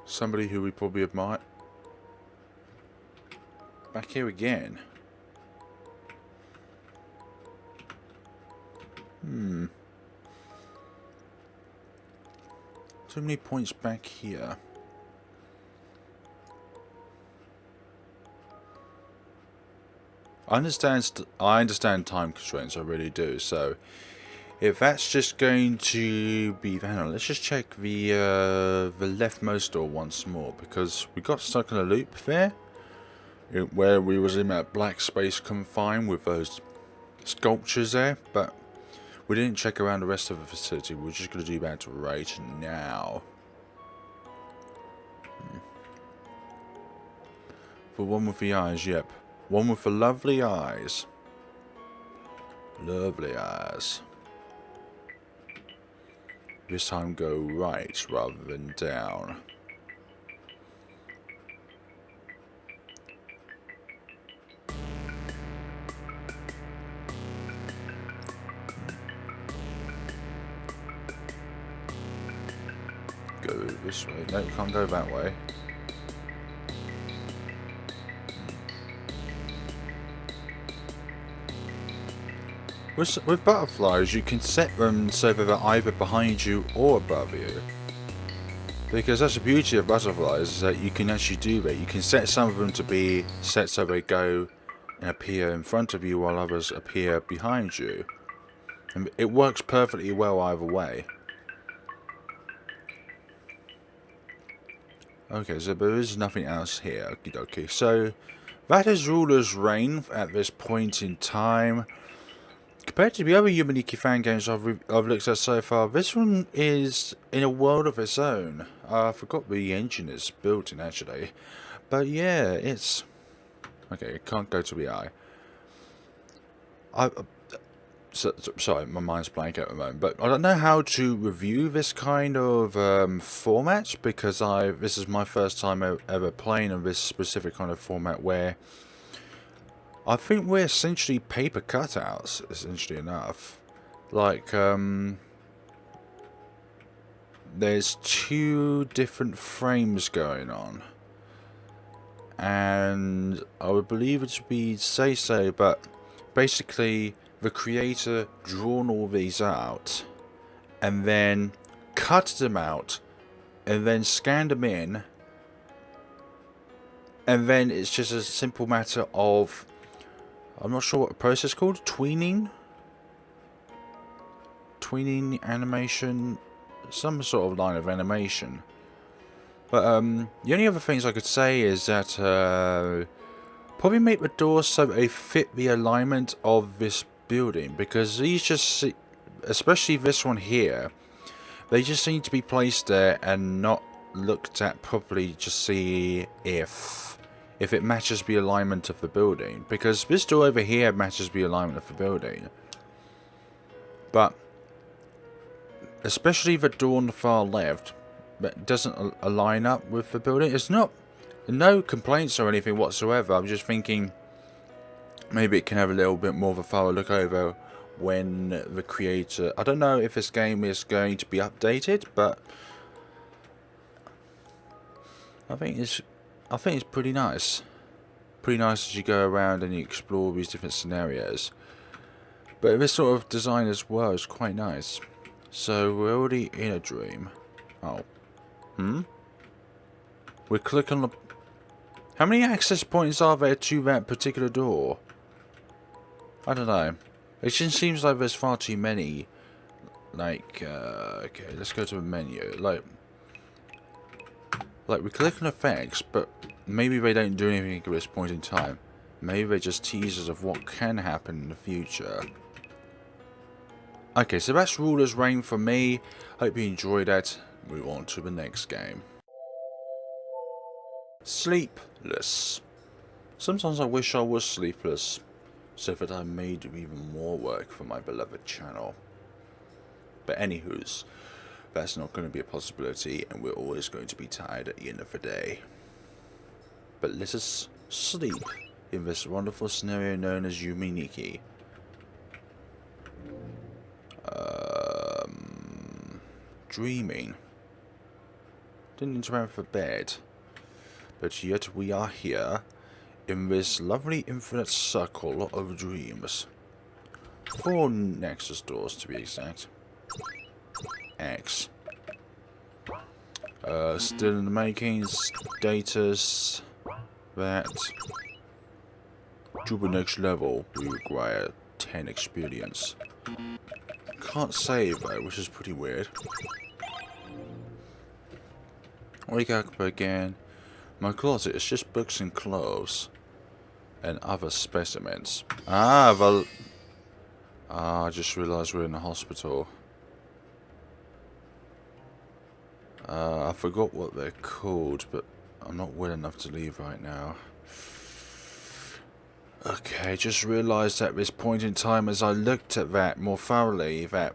Somebody who we probably admire. Back here again. Too many points back here. I understand time constraints, I really do. So If that's just going to be... Hang on, let's just check the leftmost door once more, because we got stuck in a loop there, where we was in that black space confined with those sculptures there, but we didn't check around the rest of the facility. We're just going to do that right now. The one with the eyes, yep. One with the lovely eyes. Lovely eyes. This time go right rather than down. Go this way. No, can't go that way. With butterflies, you can set them so that they're either behind you or above you. Because that's the beauty of butterflies, is that you can actually do that. You can set some of them to be set so they go and appear in front of you while others appear behind you. And it works perfectly well either way. Okay, so there is nothing else here. Okie dokie. So, that is Ruler's Reign at this point in time. Compared to the other Yume Nikki Fangames I've looked at so far, this one is in a world of its own. I forgot the engine is built in, actually. But yeah, it's... Okay, it can't go to the eye. Sorry, my mind's blank at the moment. But I don't know how to review this kind of format, because this is my first time ever playing in this specific kind of format where... I think we're essentially paper cutouts, essentially enough. Like, there's two different frames going on. And I would believe it to be say-so, but basically the creator drawn all these out and then cut them out and then scanned them in. And then it's just a simple matter of... I'm not sure what the process is called. Tweening animation. Some sort of line of animation. But the only other things I could say is that probably make the doors so that they fit the alignment of this building. Because these just, especially this one here, they just need to be placed there and not looked at properly to see if it matches the alignment of the building. Because this door over here matches the alignment of the building. But especially the door on the far left that doesn't align up with the building. It's not... No complaints or anything whatsoever. I'm just thinking maybe it can have a little bit more of a thorough look over when the creator... I don't know if this game is going to be updated, but I think it's pretty nice. Pretty nice as you go around and you explore these different scenarios. But this sort of design as well is quite nice. So we're already in a dream. Oh. We click on the... How many access points are there to that particular door? I don't know. It just seems like there's far too many. Like, okay, let's go to the menu. Like we click on effects, but maybe they don't do anything at this point in time. Maybe they just tease us of what can happen in the future. Okay, so that's Ruler's Reign for me. Hope you enjoyed that. Move on to the next game. Sleepless. Sometimes I wish I was sleepless, so that I may do even more work for my beloved channel. But anywho's, that's not going to be a possibility, and we're always going to be tired at the end of the day. But let us sleep in this wonderful scenario known as Yume Nikki. Dreaming. Didn't interact for bed. But yet we are here in this lovely infinite circle of dreams. 4 Nexus doors to be exact. X. Still in the making. Status. That. To the next level, we require 10 experience. can't save though, which is pretty weird. Wake up again. My closet is just books and clothes. And other specimens. I just realised we're in a hospital. I forgot what they're called, but I'm not well enough to leave right now. Okay, just realised at this point in time, as I looked at that more thoroughly, that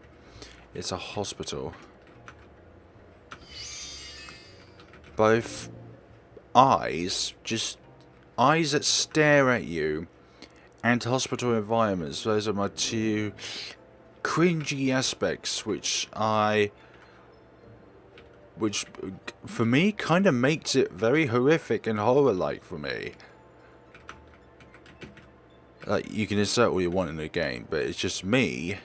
it's a hospital. Both eyes, just eyes that stare at you, and hospital environments. Those are my two cringy aspects, which for me kind of makes it very horrific and horror-like for me. Like, you can insert all you want in the game, but it's just me.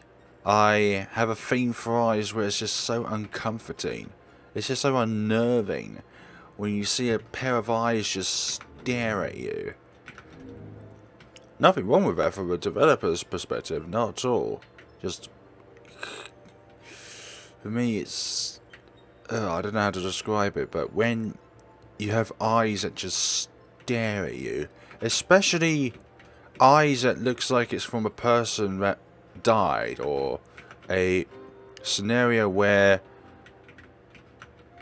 I have a thing for eyes where it's just so uncomforting. It's just so unnerving when you see a pair of eyes just stare at you. Nothing wrong with that from a developer's perspective, not at all. Just, for me it's, I don't know how to describe it, but when you have eyes that just stare at you, especially eyes that looks like it's from a person that died, or a scenario where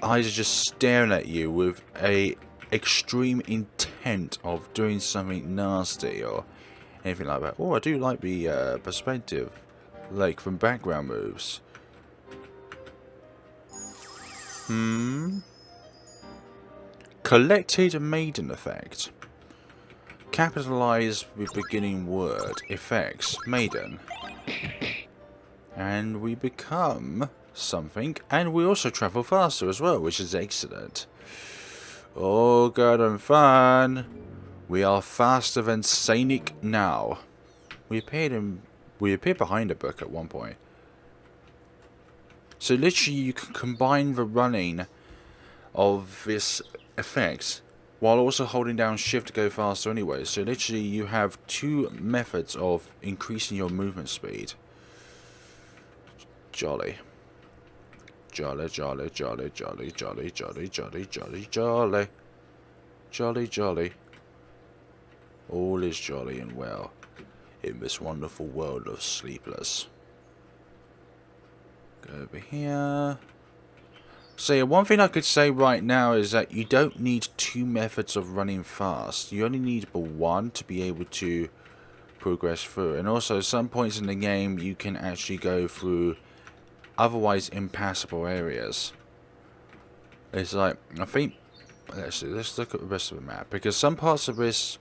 eyes are just staring at you with a extreme intent of doing something nasty or anything like that. Oh, I do like the perspective, like from background moves. Collected maiden effect. Capitalize with beginning word. Effects. Maiden. And we become something. And we also travel faster as well, which is excellent. Oh, good and fun. We are faster than Scenic now. We appear behind a book at one point. So literally you can combine the running of this effect while also holding down shift to go faster anyway. So literally you have two methods of increasing your movement speed. Jolly. Jolly, jolly, jolly, jolly, jolly, jolly, jolly, jolly, jolly. Jolly, jolly. All is jolly and well in this wonderful world of Sleepless. Go over here. So yeah, one thing I could say right now is that you don't need two methods of running fast. You only need but one to be able to progress through. And also, some points in the game you can actually go through otherwise impassable areas. It's like, I think, let's see, let's look at the rest of the map, because some parts of this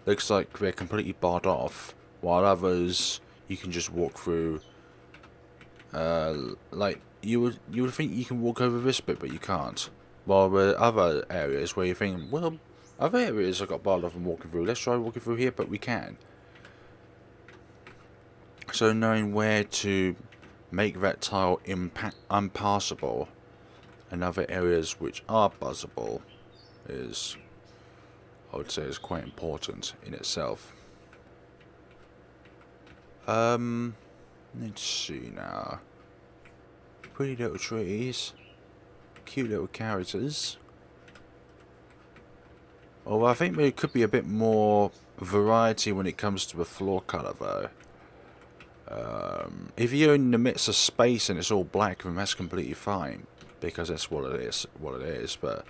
looks like they're completely barred off, while others you can just walk through. Like you would think you can walk over this bit, but you can't. While there are other areas where you think, well, other areas I got barred off and walking through. Let's try walking through here, but we can. So knowing where to make that tile unpassable, and other areas which are buzzable, is, I would say, is quite important in itself. Let's see now. Pretty little trees. Cute little characters. Although I think there could be a bit more variety when it comes to the floor colour though. If you're in the midst of space and it's all black, then that's completely fine, because that's what it is. But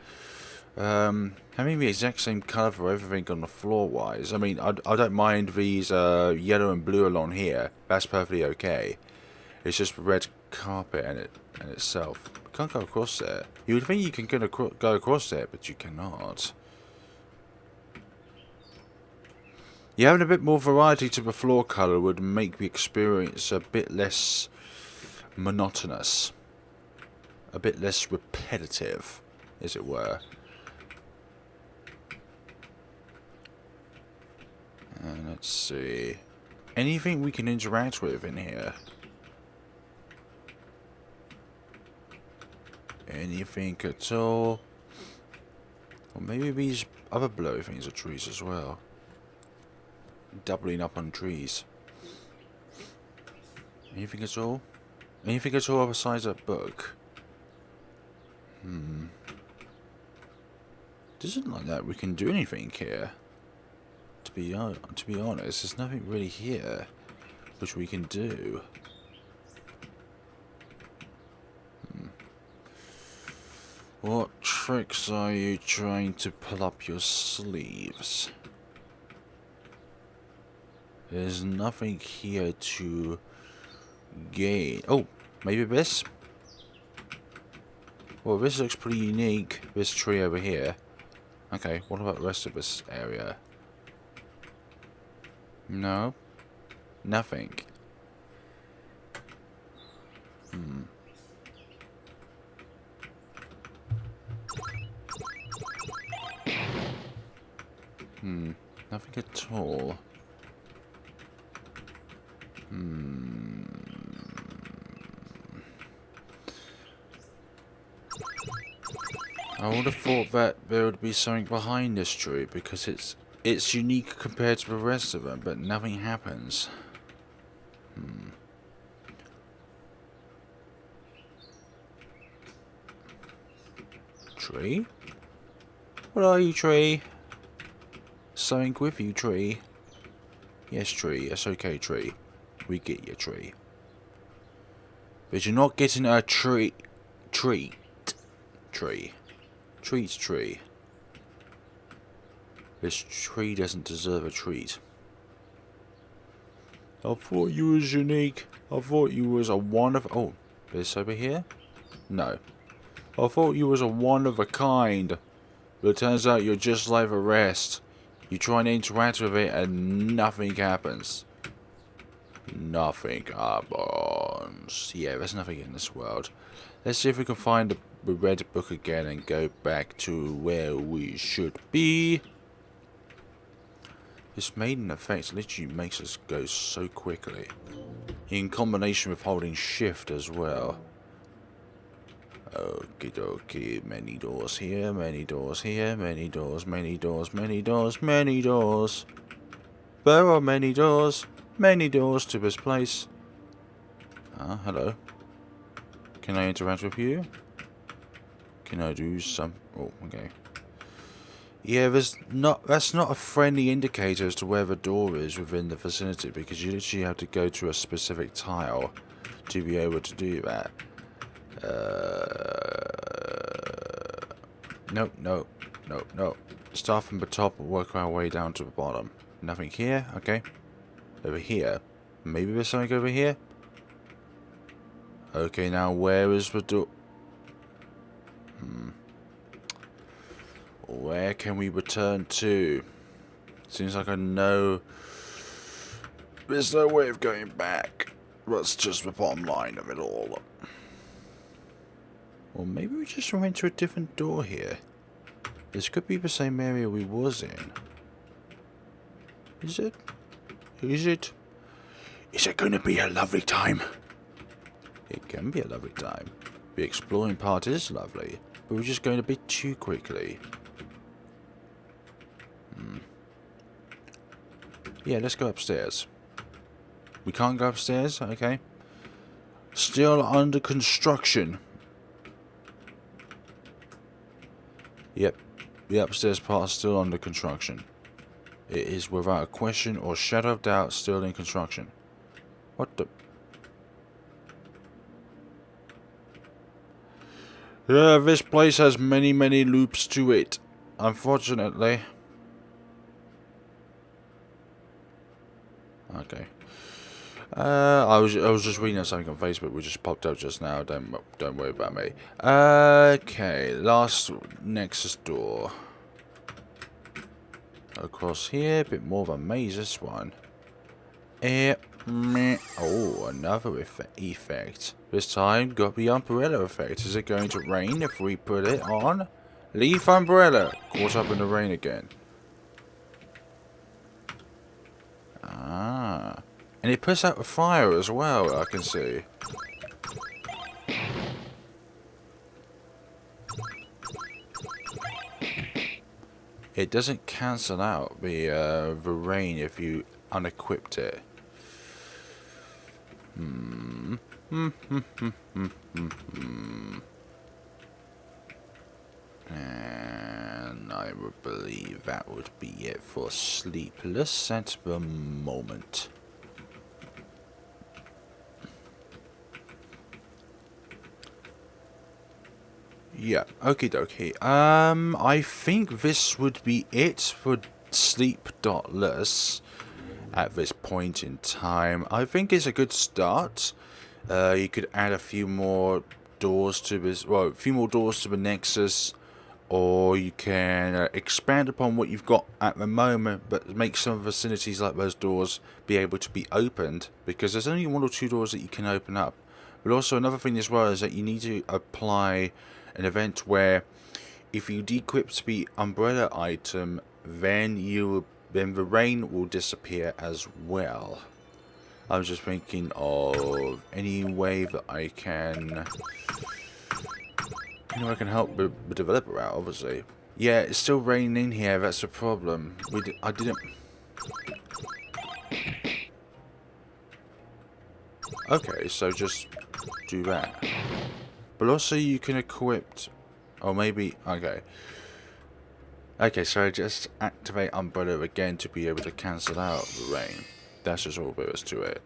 having the exact same colour for everything on the floor wise, I mean, I don't mind these yellow and blue along here. That's perfectly okay. It's just red carpet in itself. Can't go across there. You would think you can go across there, but you cannot. Yeah, having a bit more variety to the floor colour would make the experience a bit less monotonous. A bit less repetitive, as it were. And let's see. Anything we can interact with in here? Anything at all? Or maybe these other blowy things are trees as well. Doubling up on trees. Anything at all? Anything at all besides that book? Doesn't look like we can do anything here. To be honest, there's nothing really here which we can do. What tricks are you trying to pull up your sleeves? There's nothing here to gain. Oh, maybe this? Well, this looks pretty unique. This tree over here. Okay, what about the rest of this area? No. Nothing. Nothing at all. I would have thought that there would be something behind this tree because it's unique compared to the rest of them, but nothing happens. Tree? What are you, tree? Something with you, tree. Yes, tree. Yes, okay, tree. We get you, tree. But you're not getting a treat. Tree. Treats tree. This tree doesn't deserve a treat. I thought you was unique. I thought you was a one of... Oh, this over here? No. I thought you was a one of a kind. But it turns out you're just like the rest. You try and interact with it and nothing happens. Nothing happens. Yeah, there's nothing in this world. Let's see if we can find the red book again and go back to where we should be. This maiden effect literally makes us go so quickly. In combination with holding shift as well. Okie dokie, many doors here, many doors here, many doors, many doors, many doors, many doors. There are many doors to this place. Ah, hello. Can I interact with you? Can I do some... Oh, okay. Yeah, that's not a friendly indicator as to where the door is within the vicinity, because you literally have to go to a specific tile to be able to do that. No. Start from the top and work our way down to the bottom. Nothing here, okay. Over here. Maybe there's something over here? Okay, now where is the door? Where can we return to? Seems like I know there's no way of going back. That's just the bottom line of it all. Or maybe we just went to a different door here. This could be the same area we was in. Is it? Is it? Is it going to be a lovely time? It can be a lovely time. The exploring part is lovely, but we're just going a bit too quickly. Yeah, let's go upstairs. We can't go upstairs? Okay. Still under construction. Yep. The upstairs part is still under construction. It is without a question or shadow of doubt still in construction. What the... Yeah, this place has many loops to it. Unfortunately. Okay. I was just reading something on Facebook which just popped up just now. Don't worry about me. Okay, last Nexus door. Across here, a bit more of a maze. This one. Oh, another effect. This time got the umbrella effect. Is it going to rain if we put it on? Leaf umbrella. Caught up in the rain again. Ah. And it puts out a fire as well, I can see. It doesn't cancel out the rain if you unequipped it. And I would believe that would be it for sleepless at the moment. Yeah, okie dokie. I think this would be it for sleepless at this point in time. I think it's a good start. You could add a few more doors to this, well, a few more doors to the Nexus, or you can expand upon what you've got at the moment, but make some facilities like those doors be able to be opened, because there's only 1 or 2 doors that you can open up. But also another thing as well is that you need to apply an event where if you decrypt the umbrella item, then the rain will disappear as well. I was just thinking of any way that I can, I can help the developer out, obviously. Yeah, it's still raining here, that's the problem. I didn't... Okay, so just do that. But also you can equip... Oh, maybe... Okay. Okay, so just activate Umbrella again to be able to cancel out the rain. That's just all there is to it.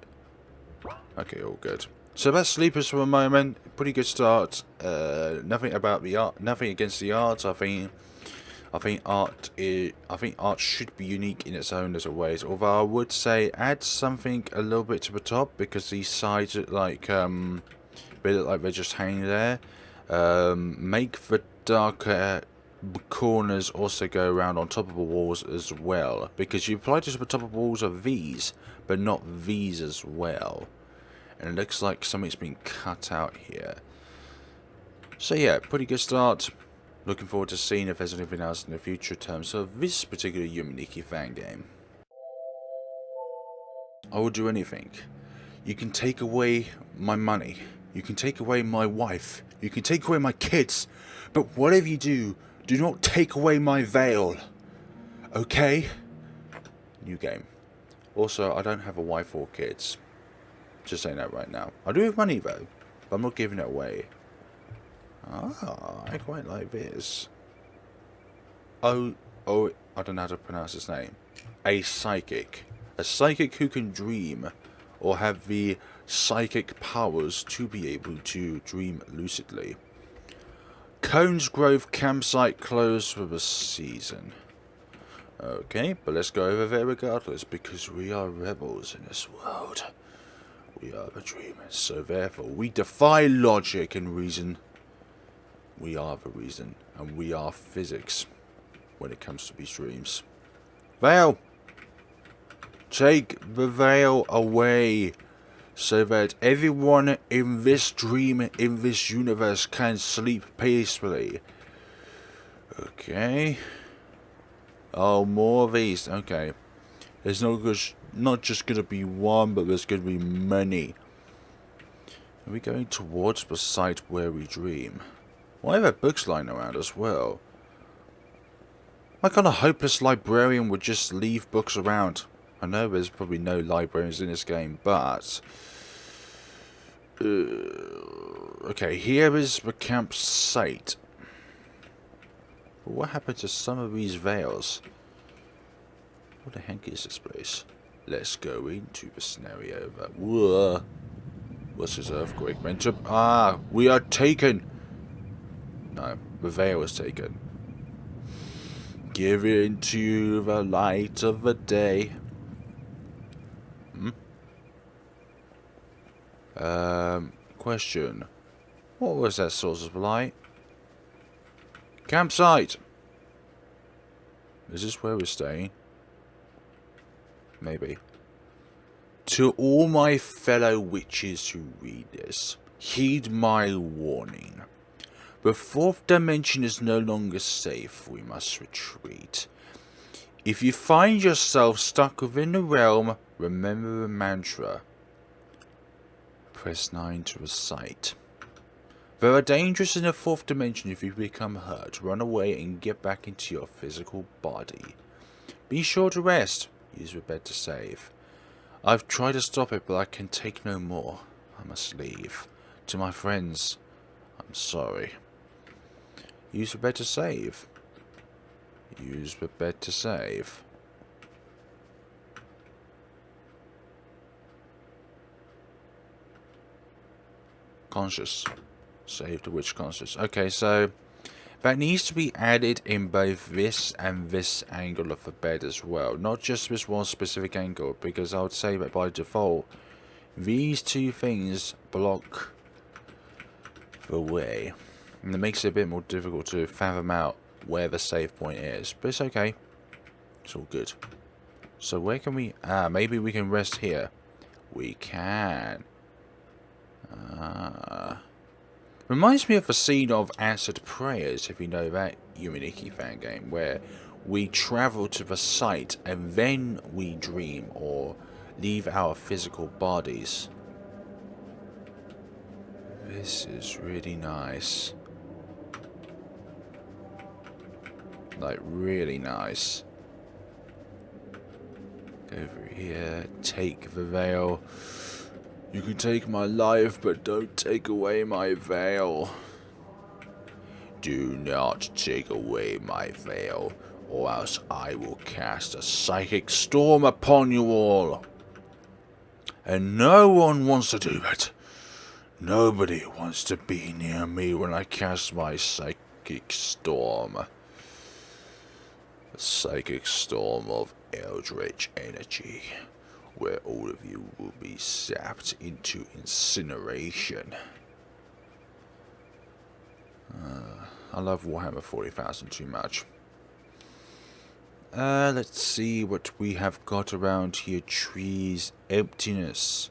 Okay, all good. So that's Sleepers for a moment. Pretty good start. Nothing about the art. Nothing against the art. I think art should be unique in its own little ways. Although I would say add something a little bit to the top, because these sides look like they're just hanging there. Make the darker corners also go around on top of the walls as well, because you applied it to the top of the walls of these, but not these as well. And it looks like something's been cut out here. So yeah, pretty good start. Looking forward to seeing if there's anything else in the future in terms of this particular Yume Nikki Fangame. I will do anything. You can take away my money. You can take away my wife. You can take away my kids. But whatever you do, do not take away my veil. Okay? New game. Also, I don't have a wife or kids. Just saying that right now. I do have money though, but I'm not giving it away. Ah, I quite like this. Oh, I don't know how to pronounce his name. A psychic. A psychic who can dream, or have the psychic powers to be able to dream lucidly. Cones Grove campsite closed for the season. Okay, but let's go over there regardless, because we are rebels in this world. We are the dreamers, so therefore we defy logic and reason. We are the reason, and we are physics when it comes to these dreams. Veil! Take the veil away, so that everyone in this dream, in this universe, can sleep peacefully. Okay. Oh, more of these. Okay. There's not just going to be one, but there's going to be many. Are we going towards the site where we dream? Why are there books lying around as well? What kind of hopeless librarian would just leave books around? I know there's probably no librarians in this game, but... okay, here is the campsite. But what happened to some of these veils? What the heck is this place? Let's go into the scenario that... Whoa! What's this earthquake meant to... Ah! We are taken! No, the veil is taken. Give in to the light of the day. Question. What was that source of light? Campsite! Is this where we're staying? Maybe. To all my fellow witches who read this, heed my warning. The 4th dimension is no longer safe. We must retreat. If you find yourself stuck within the realm, remember the mantra. Press 9 to recite. There are dangers in the 4th dimension. If you become hurt, run away and get back into your physical body. Be sure to rest. Use the bed to save. I've tried to stop it, but I can take no more. I must leave. To my friends, I'm sorry. Use the bed to save. Use the bed to save. Conscious. Save the witch conscious. Okay, so that needs to be added in both this and this angle of the bed as well. Not just this one specific angle, because I would say that by default, these two things block the way. And it makes it a bit more difficult to fathom out where the save point is. But it's okay. It's all good. So where can we... maybe we can rest here. We can. Reminds me of a scene of Answered Prayers, if you know that Yume Nikki Fangame, where we travel to the site and then we dream or leave our physical bodies. This is really nice. Like, really nice. Over here, take the veil. You can take my life, but don't take away my veil. Do not take away my veil, or else I will cast a psychic storm upon you all. And no one wants to do that. Nobody wants to be near me when I cast my psychic storm. A psychic storm of eldritch energy, where all of you will be sapped into incineration. I love Warhammer 40,000 too much. Let's see what we have got around here. Trees, emptiness.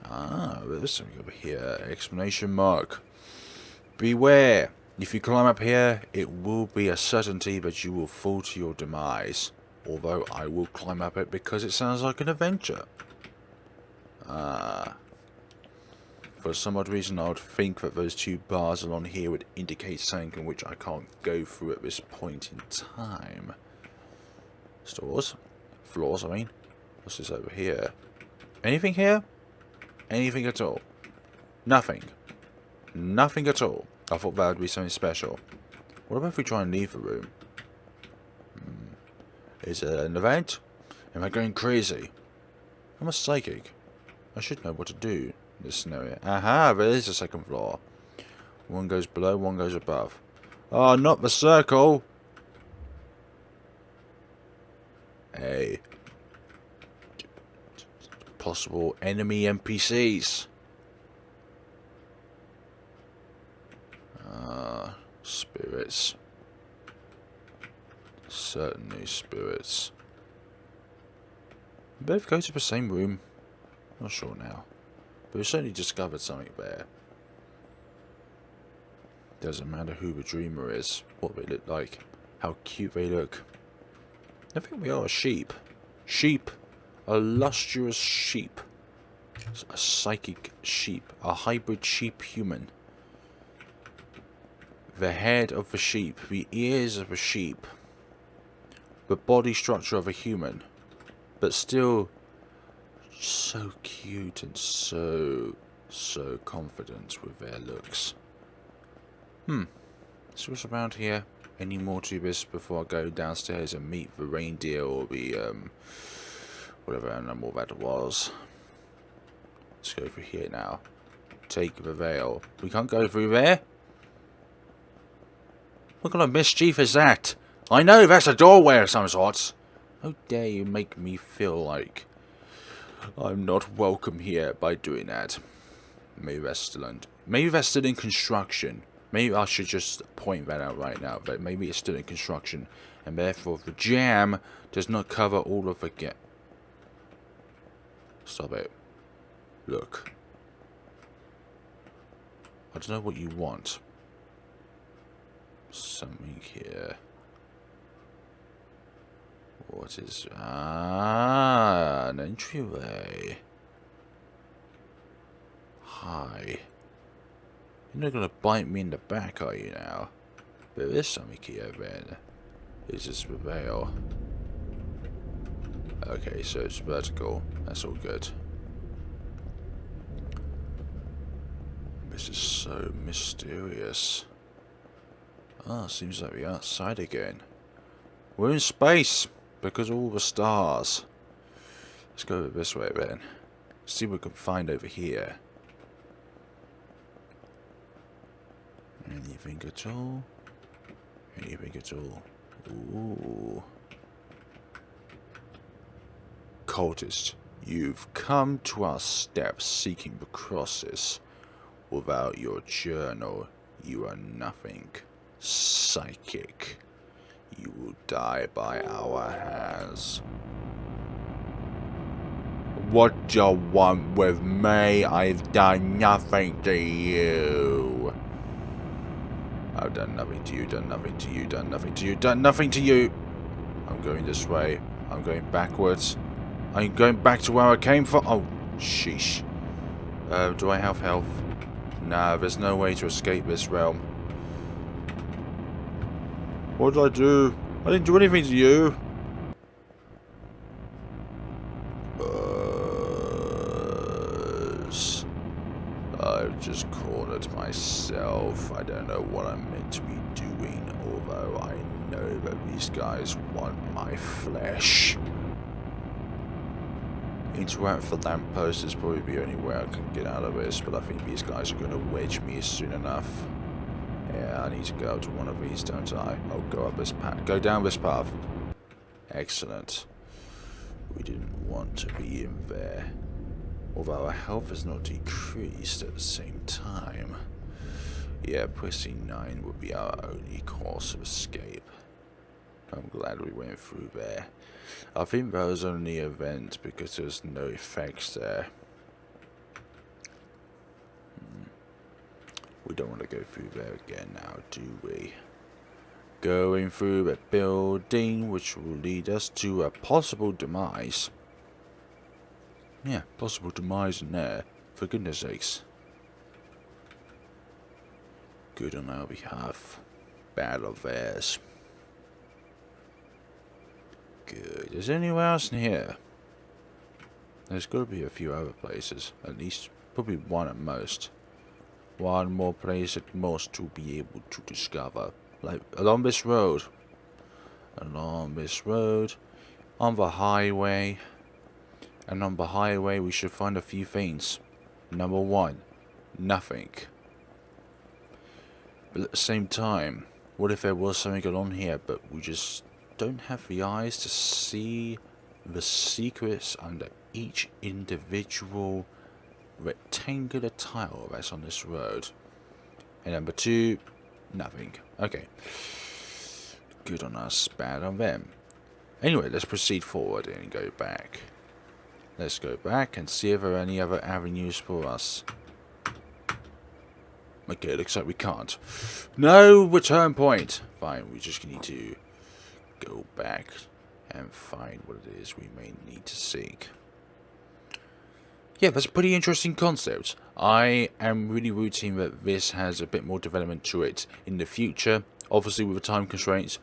There's something over here. Exclamation mark. Beware. If you climb up here, it will be a certainty that you will fall to your demise. Although I will climb up it because it sounds like an adventure. For some odd reason, I would think that those two bars along here would indicate something in which I can't go through at this point in time. Stores. Floors, I mean. What's this over here? Anything here? Anything at all? Nothing. Nothing at all. I thought that would be something special. What about if we try and leave the room? Is it an event? Am I going crazy? I'm a psychic. I should know what to do in this scenario. Aha, there is a second floor. One goes below, one goes above. Oh, not the circle! Hey. Possible enemy NPCs. Spirits. Certainly spirits. We both go to the same room. Not sure now. But we certainly discovered something there. Doesn't matter who the dreamer is, what they look like, how cute they look. I think we are a sheep. Sheep. A lustrous sheep. A psychic sheep. A hybrid sheep-human. The head of the sheep. The ears of a sheep. The body structure of a human. But still so cute and so confident with their looks. So what's around here? Any more to this before I go downstairs and meet the reindeer or the whatever animal that was? Let's go through here now. Take the veil. We can't go through there? What kind of mischief is that? I know that's a doorway of some sorts. How dare you make me feel like I'm not welcome here by doing that. Maybe that's still in construction. Maybe I should just point that out right now. But maybe it's still in construction. And therefore the jam does not cover all of the gap. Stop it. Look. I don't know what you want. Something here. What is... an entryway. Hi. You're not gonna bite me in the back, are you now? There is something here then. Is this the veil? Okay, so it's vertical. That's all good. This is so mysterious. Ah, seems like we're outside again. We're in space because of all the stars. Let's go this way then. See what we can find over here. Anything at all? Anything at all? Ooh. Cultist, you've come to our steps seeking the crosses. Without your journal, you are nothing. Psychic. You will die by our hands. What do you want with me? I've done nothing to you. I've done nothing to you, done nothing to you, done nothing to you, done nothing to you. I'm going this way. I'm going backwards. I'm going back to where I came from. Oh, sheesh. Do I have health? Nah, there's no way to escape this realm. What did I do? I didn't do anything to you. I've just cornered myself. I don't know what I'm meant to be doing, although I know that these guys want my flesh. Interact for lamppost is probably the only way I can get out of this, but I think these guys are going to wedge me soon enough. Yeah, I need to go up to one of these, don't I? Oh, go up this path. Go down this path. Excellent. We didn't want to be in there. Although our health is not decreased at the same time. Yeah, pressing 9 would be our only course of escape. I'm glad we went through there. I think that was only an event because there's no effects there. We don't want to go through there again now, do we? Going through a building which will lead us to a possible demise. Yeah, possible demise in there, for goodness sakes. Good on our behalf. Bad of theirs. Good. Is there anywhere else in here? There's got to be a few other places. At least, probably one at most. One more place at most to be able to discover. Like, along this road. Along this road. On the highway. And on the highway we should find a few things. Number 1. Nothing. But at the same time, what if there was something along here, but we just don't have the eyes to see the secrets under each individual rectangular tile that's on this road. And number 2, nothing. Okay. Good on us, bad on them. Anyway, let's proceed forward and go back. Let's go back and see if there are any other avenues for us. Okay, looks like we can't. No return point! Fine, we just need to go back and find what it is we may need to seek. Yeah, that's a pretty interesting concept. I am really rooting that this has a bit more development to it in the future. Obviously, with the time constraints,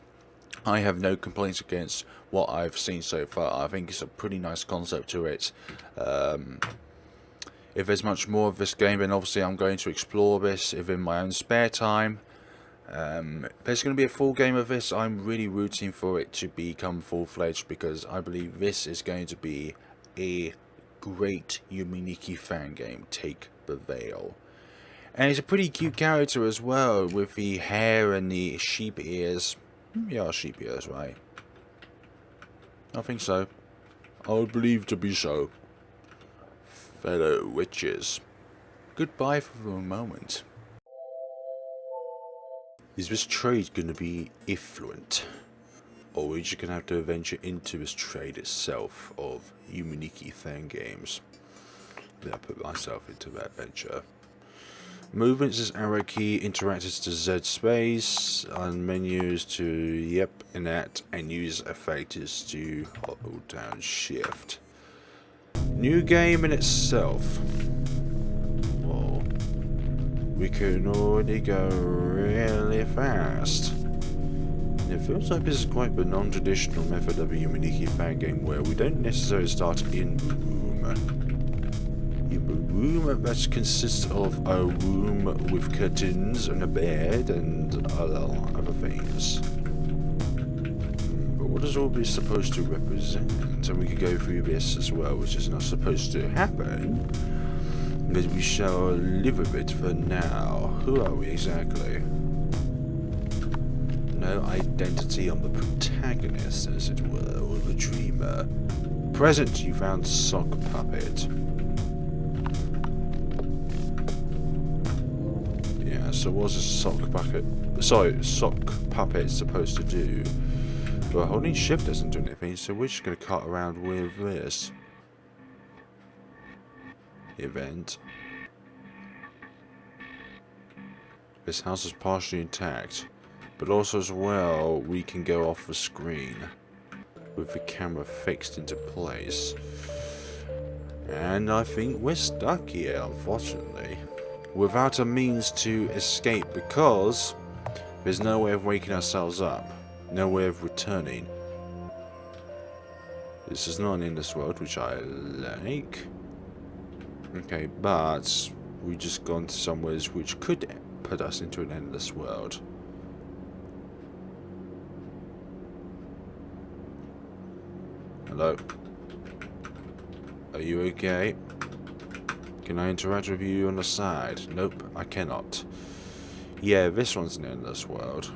I have no complaints against what I've seen so far. I think it's a pretty nice concept to it. If there's much more of this game, then obviously I'm going to explore this in my own spare time. There's going to be a full game of this. I'm really rooting for it to become full-fledged because I believe this is going to be a great Yume Nikki Fangame. Take the veil. And he's a pretty cute character as well, with the hair and the sheep ears. Yeah, sheep ears, right? I think so. I would believe to be so. Fellow witches, goodbye for the moment. Is this trade going to be effluent? Or are we just going to have to venture into this trade itself of Yume Nikki Fangames? Then I put myself into that venture. Movements is arrow key, interact is to Z space, and menus to yep, enact, and use effect is to hold down shift. New game in itself. Whoa. We can already go really fast. And it feels like this is quite the non-traditional method of a Yume Nikki Fangame where we don't necessarily start in the room. room that consists of a room with curtains and a bed and other things. But what is all this supposed to represent? And we could go through this as well, which is not supposed to happen. But we shall live with it for now. Who are we exactly? No identity on the protagonist, as it were, or the dreamer. Present, you found sock puppet. Yeah, so what's a sock puppet supposed to do? Well, holding shift doesn't do anything, so we're just going to cut around with this event. This house is partially intact, but also as well we can go off the screen with the camera fixed into place. And I think we're stuck here, unfortunately, without a means to escape, because there's no way of waking ourselves up, no way of returning. This is not an endless world, which I like. Okay, but we just gone to somewhere which could put us into an endless world. Hello? Are you okay? Can I interact with you on the side? Nope, I cannot. Yeah, this one's an endless world.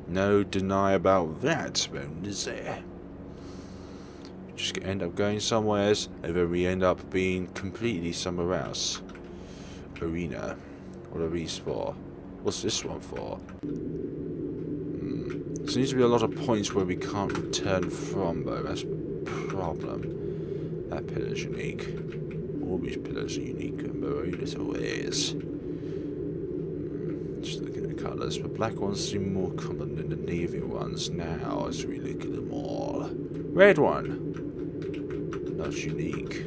No deny about that, then, is there? Just end up going somewheres, and then we end up being completely somewhere else. Arena. What are these for? What's this one for? There seems to be a lot of points where we can't return from, though. That's the problem. That pillar's unique. All these pillars are unique in their own little ways. Just looking at the colours. The black ones seem more common than the navy ones now, as we look at them all. Red one! Not unique.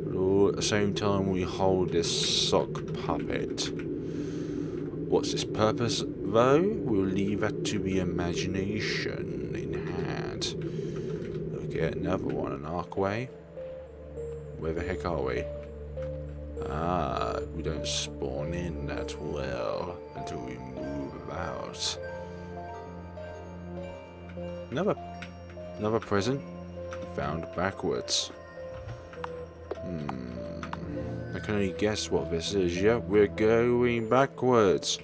But all at the same time we hold this sock puppet. What's its purpose, though? We'll leave that to the imagination in hand. Okay, another one, an archway. Where the heck are we? Ah, we don't spawn in that well until we move about. Another present found backwards. I can only guess what this is. Yep, we're going backwards.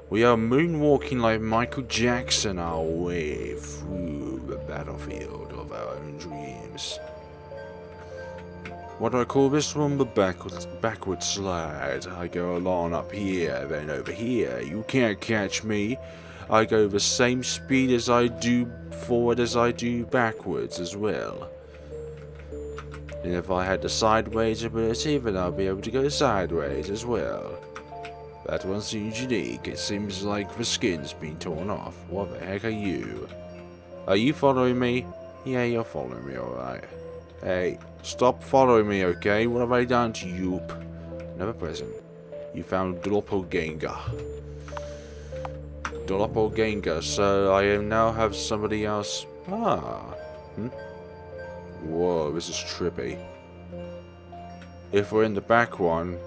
We are moonwalking like Michael Jackson our way through the battlefield of our own dreams. What do I call this one? The backward slide. I go along up here, then over here. You can't catch me. I go the same speed as I do forward as I do backwards as well. And if I had the sideways ability, then I'll be able to go sideways as well. That one seems unique. It seems like the skin's been torn off. What the heck are you? Are you following me? Yeah, you're following me, alright. Hey, stop following me, okay? What have I done to you? Another present. You found doppelganger. Doppelganger, so I now have somebody else. Whoa, this is trippy. If we're in the back one,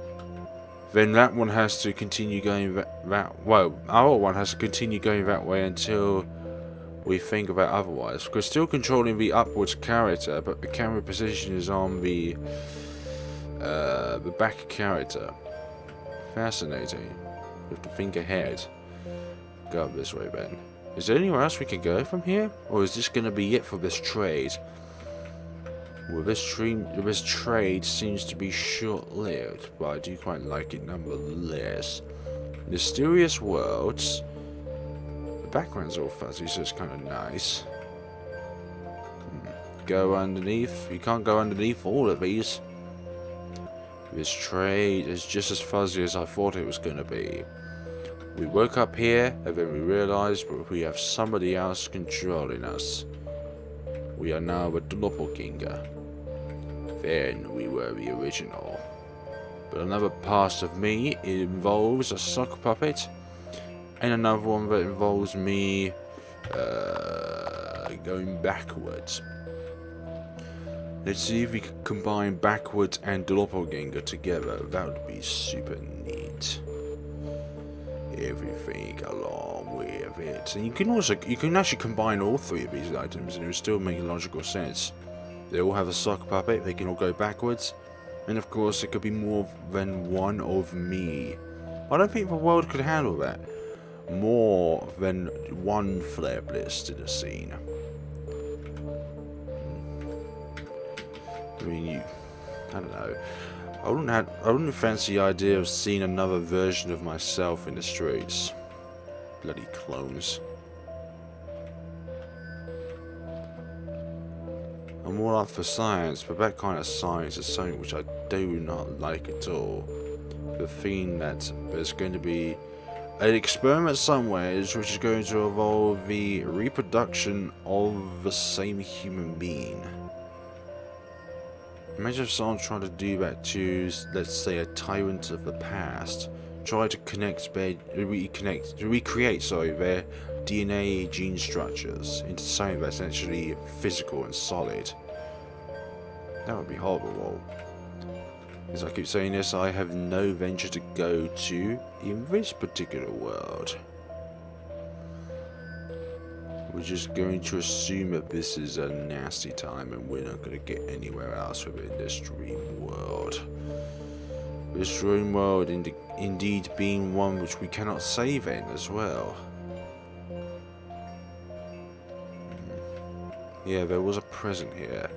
then that one has to continue going well, our one has to continue going that way until we think about otherwise. We're still controlling the upwards character, but the camera position is on the back character. Fascinating. We have to think ahead. Go up this way, Ben. Is there anywhere else we can go from here? Or is this going to be it for this trade? Well, this trade seems to be short-lived, but I do quite like it nonetheless. Mysterious worlds. The background's all fuzzy, so it's kind of nice. Go underneath. You can't go underneath all of these. This trade is just as fuzzy as I thought it was going to be. We woke up here, and then we realized we have somebody else controlling us. We are now a doppelganger. Then we were the original. But another part of me involves a sock puppet, and another one that involves me going backwards. Let's see if we can combine backwards and doppelganger together. That would be super neat. Everything along with it. And you can actually combine all three of these items and it would still make logical sense. They all have a sock puppet, they can all go backwards. And of course it could be more than one of me. I don't think the world could handle that. More than one FlareBlitzed in a scene. I mean, I don't know. I wouldn't fancy the idea of seeing another version of myself in the streets. Bloody clones. I'm all up for science, but that kind of science is something which I do not like at all. The thing that there's going to be an experiment somewhere which is going to involve the reproduction of the same human being. Imagine if someone tried to do that to, let's say, a tyrant of the past. Try to recreate their DNA gene structures into something that's actually physical and solid. That would be horrible. As I keep saying this, I have no venture to go to in this particular world. We're just going to assume that this is a nasty time and we're not going to get anywhere else within this dream world. This dream world indeed being one which we cannot save in as well. Yeah, there was a present here.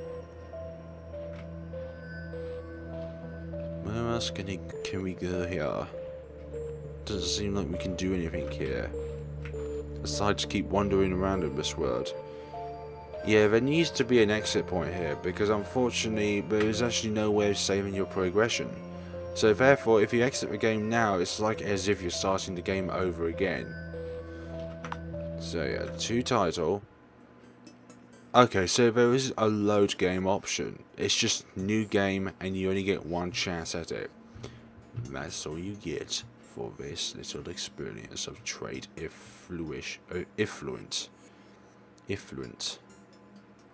Where else can we go here? Doesn't seem like we can do anything here. Aside to keep wandering around in this world. Yeah, there needs to be an exit point here, because unfortunately there is actually no way of saving your progression. So therefore, if you exit the game now, it's like as if you're starting the game over again. So yeah, to title. Okay, so there is a load game option. It's just new game and you only get one chance at it. That's all you get for this little experience of trade effluent.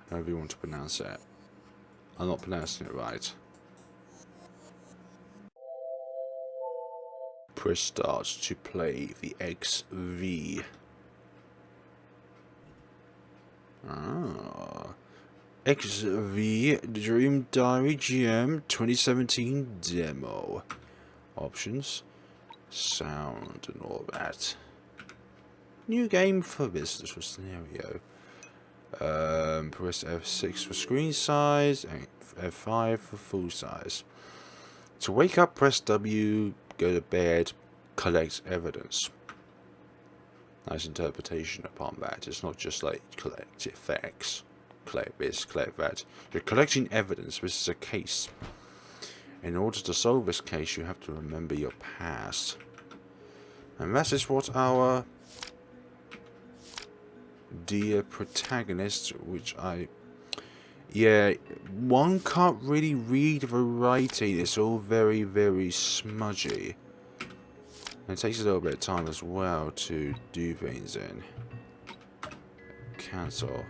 However you want to pronounce that. I'm not pronouncing it right. Press start to play the XV. XV Dream Diary GM 2017 demo. Options, sound and all that. New game for this little scenario. Press F6 for screen size and F5 for full size. To wake up, press W, go to bed, collect evidence. Nice interpretation upon that. It's not just like collect effects, collect this, collect that. You're collecting evidence. This is a case. In order to solve this case, you have to remember your past. And that is what our dear protagonist, which yeah, one can't really read the writing. It's all very, very smudgy. And it takes a little bit of time as well to do things in. Cancel.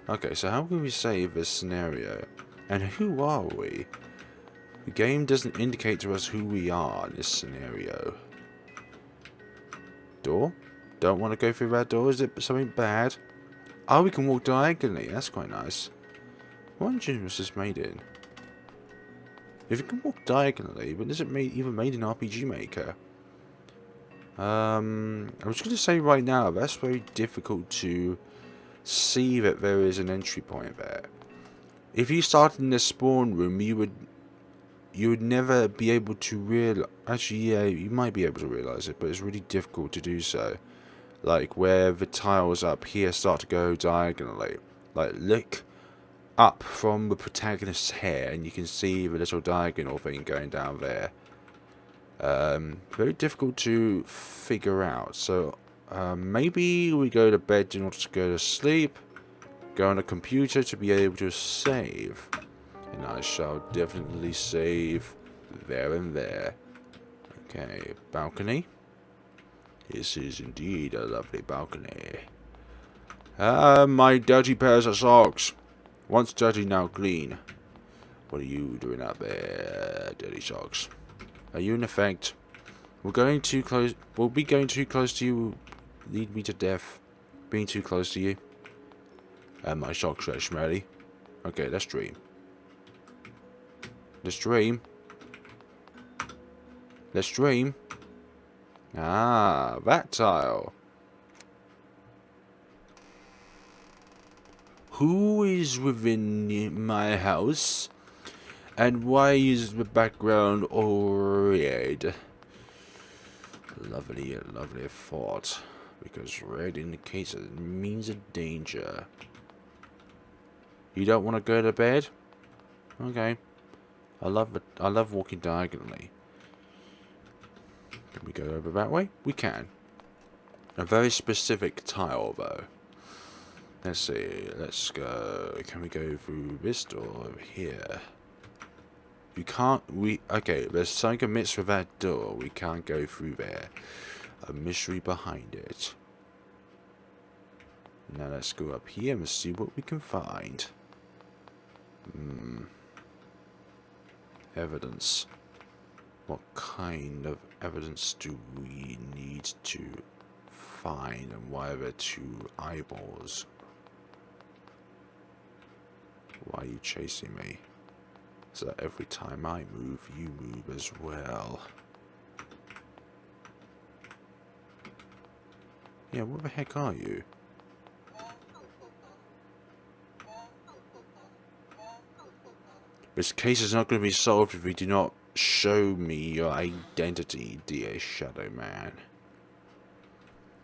Okay, so how can we save this scenario? And who are we? The game doesn't indicate to us who we are in this scenario. Door? Don't want to go through that door? Is it something bad? Oh, we can walk diagonally. That's quite nice. What engine was this made in? If you can walk diagonally, but is it even made in RPG Maker? I'm just going to say right now, that's very difficult to see that there is an entry point there. If you started in the spawn room, you would never be able to realize. Actually, yeah, you might be able to realize it, but it's really difficult to do so. Like where the tiles up here start to go diagonally. Like look up from the protagonist's hair, and you can see the little diagonal thing going down there. Very difficult to figure out. So maybe we go to bed in order to go to sleep. Go on a computer to be able to save. And I shall definitely save there and there. Okay, balcony. This is indeed a lovely balcony. My dirty pairs of socks. Once dirty, now clean. What are you doing out there, dirty socks? Are you in effect? We're going too close. We'll be going too close to you. Lead me to death. Being too close to you. And my socks are smelly. Okay, let's dream. Let's dream. Let's dream. Ah, that tile. Who is within my house? And why is the background all red? Lovely, lovely thought. Because red indicates it means a danger. You don't want to go to bed? Okay. I love walking diagonally. Can we go over that way? We can. A very specific tile though. Let's see. Let's go. Can we go through this door over here? You can't. Okay, there's something amiss with that door. We can't go through there. A mystery behind it. Now let's go up here and see what we can find. Evidence. What kind of evidence do we need to find, and why are there two eyeballs? Why are you chasing me? So that every time I move, you move as well. Yeah, what the heck are you? This case is not going to be solved if you do not show me your identity, dear Shadow Man.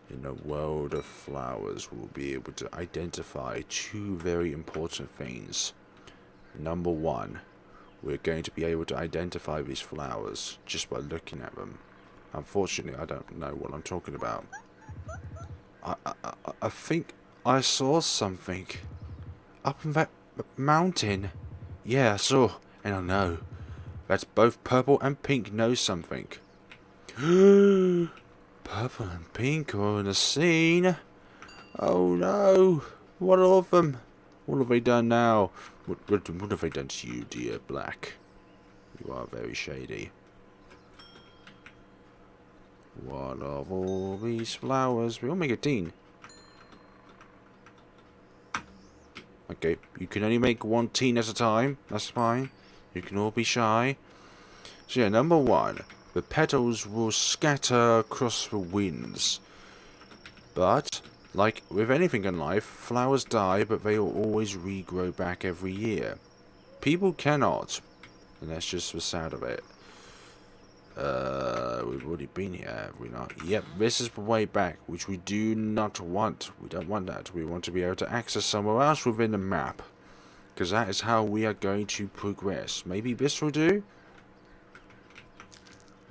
In a world of flowers, we'll be able to identify two very important things. Number one, we're going to be able to identify these flowers just by looking at them. Unfortunately, I don't know what I'm talking about. I think I saw something up in that mountain. Yeah, I saw, and I know that's both purple and pink know something. Purple and pink are in the scene. Oh no! What of them? What have they done now? What have they done to you, dear Black? You are very shady. What of all these flowers? We all make a team. Okay, you can only make one teen at a time. That's fine. You can all be shy. So yeah, number one. The petals will scatter across the winds. But, like with anything in life, flowers die, but they will always regrow back every year. People cannot. And that's just the sad of it. We've already been here, have we not? Yep, this is the way back, which we do not want. We don't want that. We want to be able to access somewhere else within the map. Because that is how we are going to progress. Maybe this will do?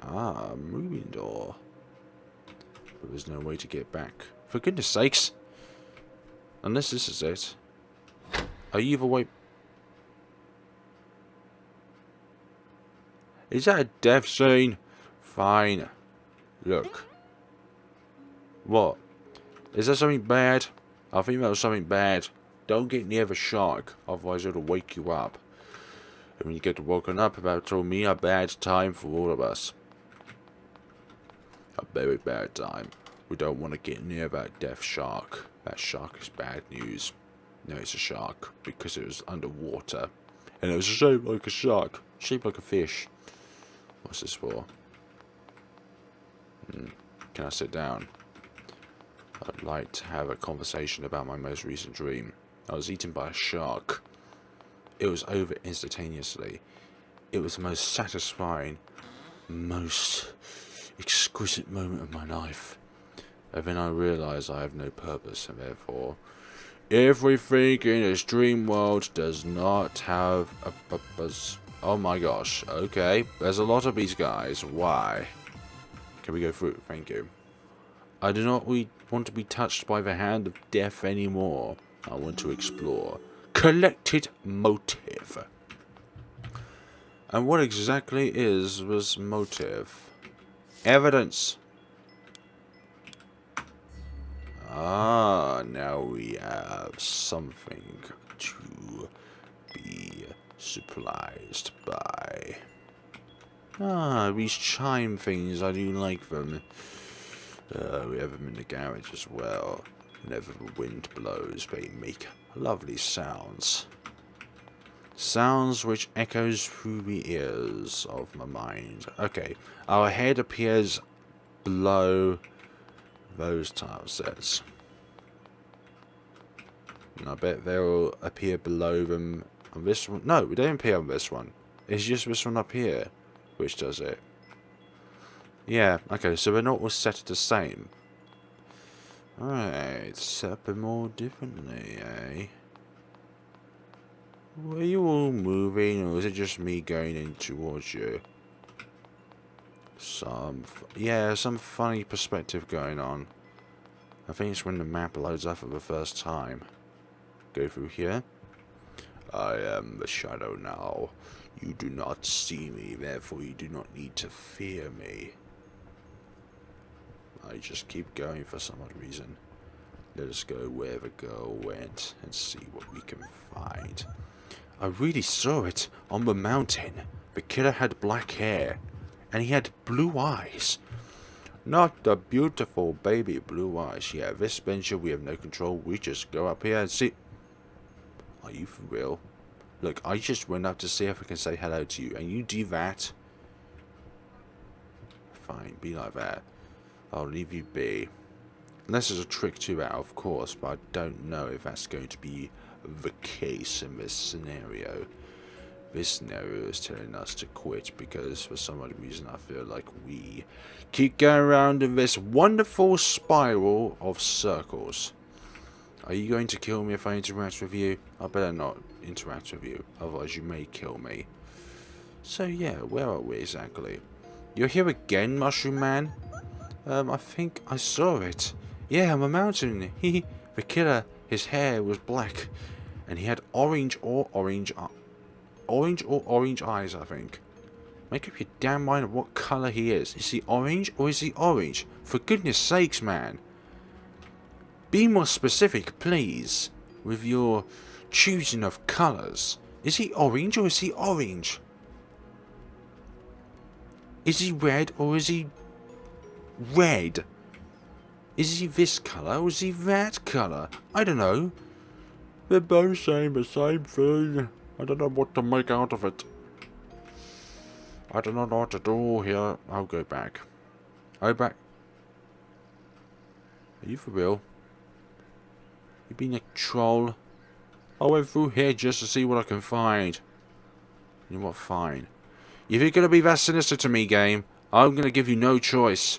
Ah, moving door. But there's no way to get back. For goodness sakes. Unless this is it. Are you the way... Is that a death scene? Fine. Look. What? Is there something bad? I think that was something bad. Don't get near the shark, otherwise it'll wake you up. And when you get woken up, that'll mean a bad time for all of us. A very bad time. We don't want to get near that death shark. That shark is bad news. No, it's a shark, because it was underwater. And it was shaped like a shark. Shaped like a fish. What's this for? Can I sit down? I'd like to have a conversation about my most recent dream. I was eaten by a shark. It was over instantaneously. It was the most satisfying, most exquisite moment of my life. And then I realised I have no purpose, and therefore everything in this dream world does not have a purpose. Oh my gosh, okay. There's a lot of these guys. Why? Can we go through? Thank you. I do not want to be touched by the hand of death anymore. I want to explore. Collected motive. And what exactly is this motive? Evidence. Ah, now we have something to be surprised by. These chime things, I do like them. We have them in the garage as well. Whenever the wind blows, they make lovely sounds. Sounds which echoes through the ears of my mind. Okay, our head appears below those tile sets. And I bet they'll appear below them on this one. No, we don't appear on this one. It's just this one up here which does it. Yeah, okay, so we're not all set the same. Alright, set up them all differently, eh? Were you all moving, or is it just me going in towards you? Some funny perspective going on. I think it's when the map loads up for the first time. Go through here. I am the shadow now. You do not see me, therefore you do not need to fear me. I just keep going for some odd reason. Let us go where the girl went and see what we can find. I really saw it on the mountain. The killer had black hair, and he had blue eyes. Not the beautiful baby blue eyes. Yeah, this venture we have no control. We just go up here and see. Are you for real? Look, I just went up to see if I can say hello to you, and you do that? Fine, be like that. I'll leave you be. Unless there's a trick to that, of course, but I don't know if that's going to be the case in this scenario. This scenario is telling us to quit because for some odd reason I feel like we keep going around in this wonderful spiral of circles. Are you going to kill me if I interact with you? I better not interact with you, otherwise you may kill me. So yeah, where are we exactly? You're here again, Mushroom Man? I think I saw it. Yeah, on the mountain. The killer, his hair was black, and he had orange or orange eyes, I think. Make up your damn mind of what colour he is. Is he orange or is he orange? For goodness sakes, man. Be more specific, please, with your choosing of colours. Is he orange or is he orange? Is he red or is he red? Is he this colour or is he that colour? I don't know. They're both saying the same thing. I don't know what to make out of it. I don't know what to do here. I'll go back. Are you for real? You being a troll? I went through here just to see what I can find. You know what? Fine. If you're going to be that sinister to me, game, I'm going to give you no choice.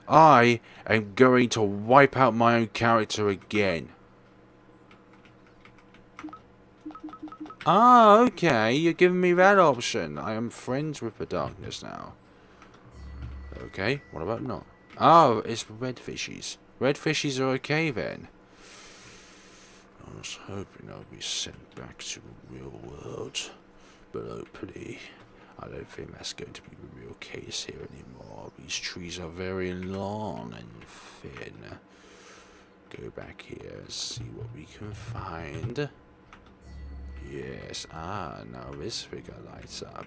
I am going to wipe out my own character again. Ah, okay. You're giving me that option. I am friends with the darkness now. Okay. What about not? Oh, it's red fishies. Red fishies are okay then. I was hoping I'd be sent back to the real world, but hopefully I don't think that's going to be the real case here anymore. These trees are very long and thin. Go back here and see what we can find. Yes, now this figure lights up.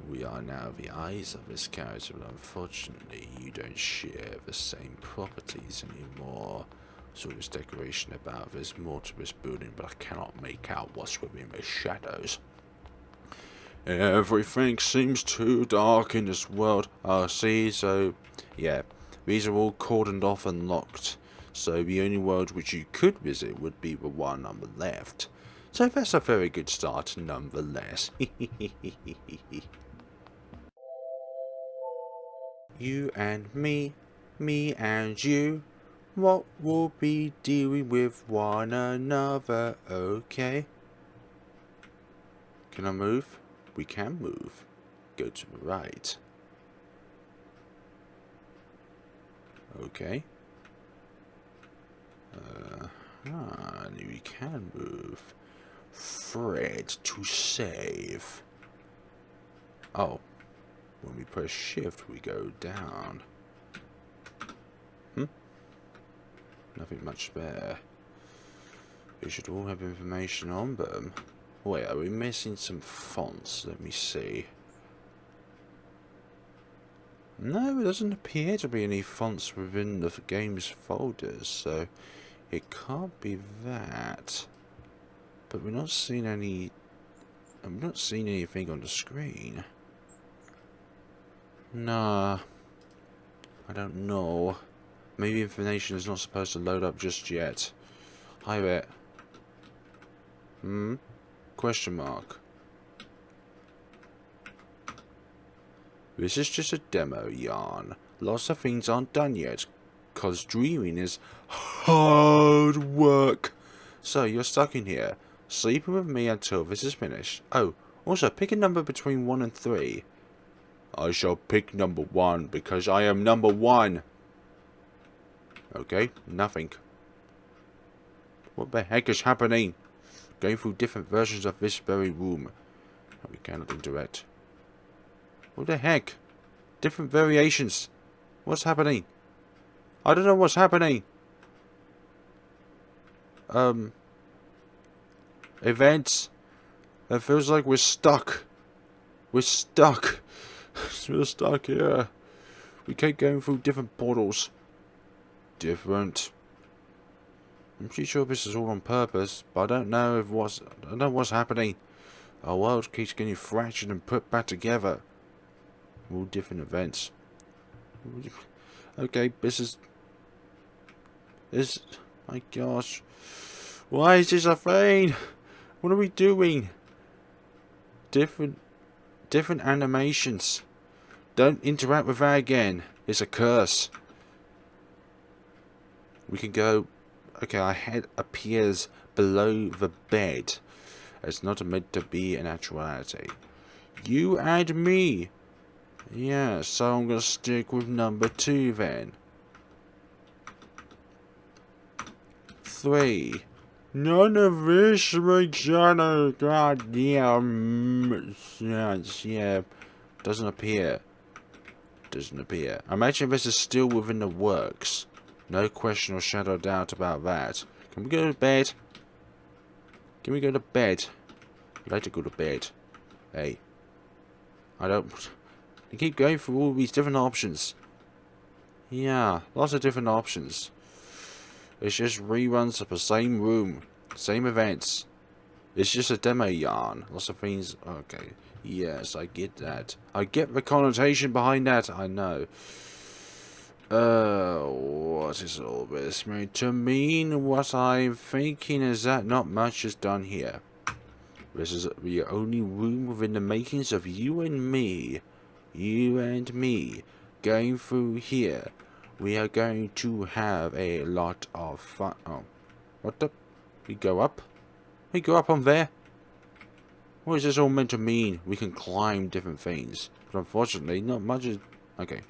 We are now the eyes of this character, but unfortunately you don't share the same properties anymore. So there's decoration about, there's more to this building, but I cannot make out what's within the shadows. Everything seems too dark in this world. See, so yeah, these are all cordoned off and locked. So the only world which you could visit would be the one on the left. So that's a very good start nonetheless. You and me and you. What we'll be dealing with one another, okay? Can I move? We can move. Go to the right. Okay. We can move. Fred to save. Oh. When we press shift, we go down. Nothing much there. They should all have information on them. Wait, are we missing some fonts? Let me see. No, it doesn't appear to be any fonts within the game's folders, so it can't be that. But we're not seeing any... I'm not seeing anything on the screen. Nah. I don't know. Maybe information is not supposed to load up just yet. Hi there. Question mark. This is just a demo, yarn. Lots of things aren't done yet, cause dreaming is hard work. So you're stuck in here, sleeping with me until this is finished. Oh, also pick a number between 1 and 3. I shall pick number 1 because I am number 1. Okay, nothing. What the heck is happening? Going through different versions of this very room. We cannot interact. What the heck? Different variations. What's happening? I don't know what's happening. Events. It feels like we're stuck. We're stuck. We're stuck here. We keep going through different portals. Different. I'm pretty sure this is all on purpose, but I don't know what's happening. Our world keeps getting fractured and put back together. All different events. Okay, this. My gosh. Why is this a thing? What are we doing? Different animations. Don't interact with that again. It's a curse. We can go. Okay, our head appears below the bed. It's not meant to be an actuality. You and me. Yeah, so I'm going to stick with number 2 then. 3. None of this makes any goddamn sense. Yeah, doesn't appear. Doesn't appear. I imagine this is still within the works. No question or shadow of doubt about that. Can we go to bed? Can we go to bed? I'd like to go to bed. Hey. I keep going through all these different options. Yeah, lots of different options. It's just reruns of the same room. Same events. It's just a demo yarn. Lots of things. Okay. Yes, I get that. I get the connotation behind that. I know. What is all this meant to mean? What I'm thinking is that not much is done here. This is the only room within the makings of you and me. You and me. Going through here. We are going to have a lot of fun. Oh. What the? We go up? We go up on there? What is this all meant to mean? We can climb different things. But unfortunately, not much is... Okay.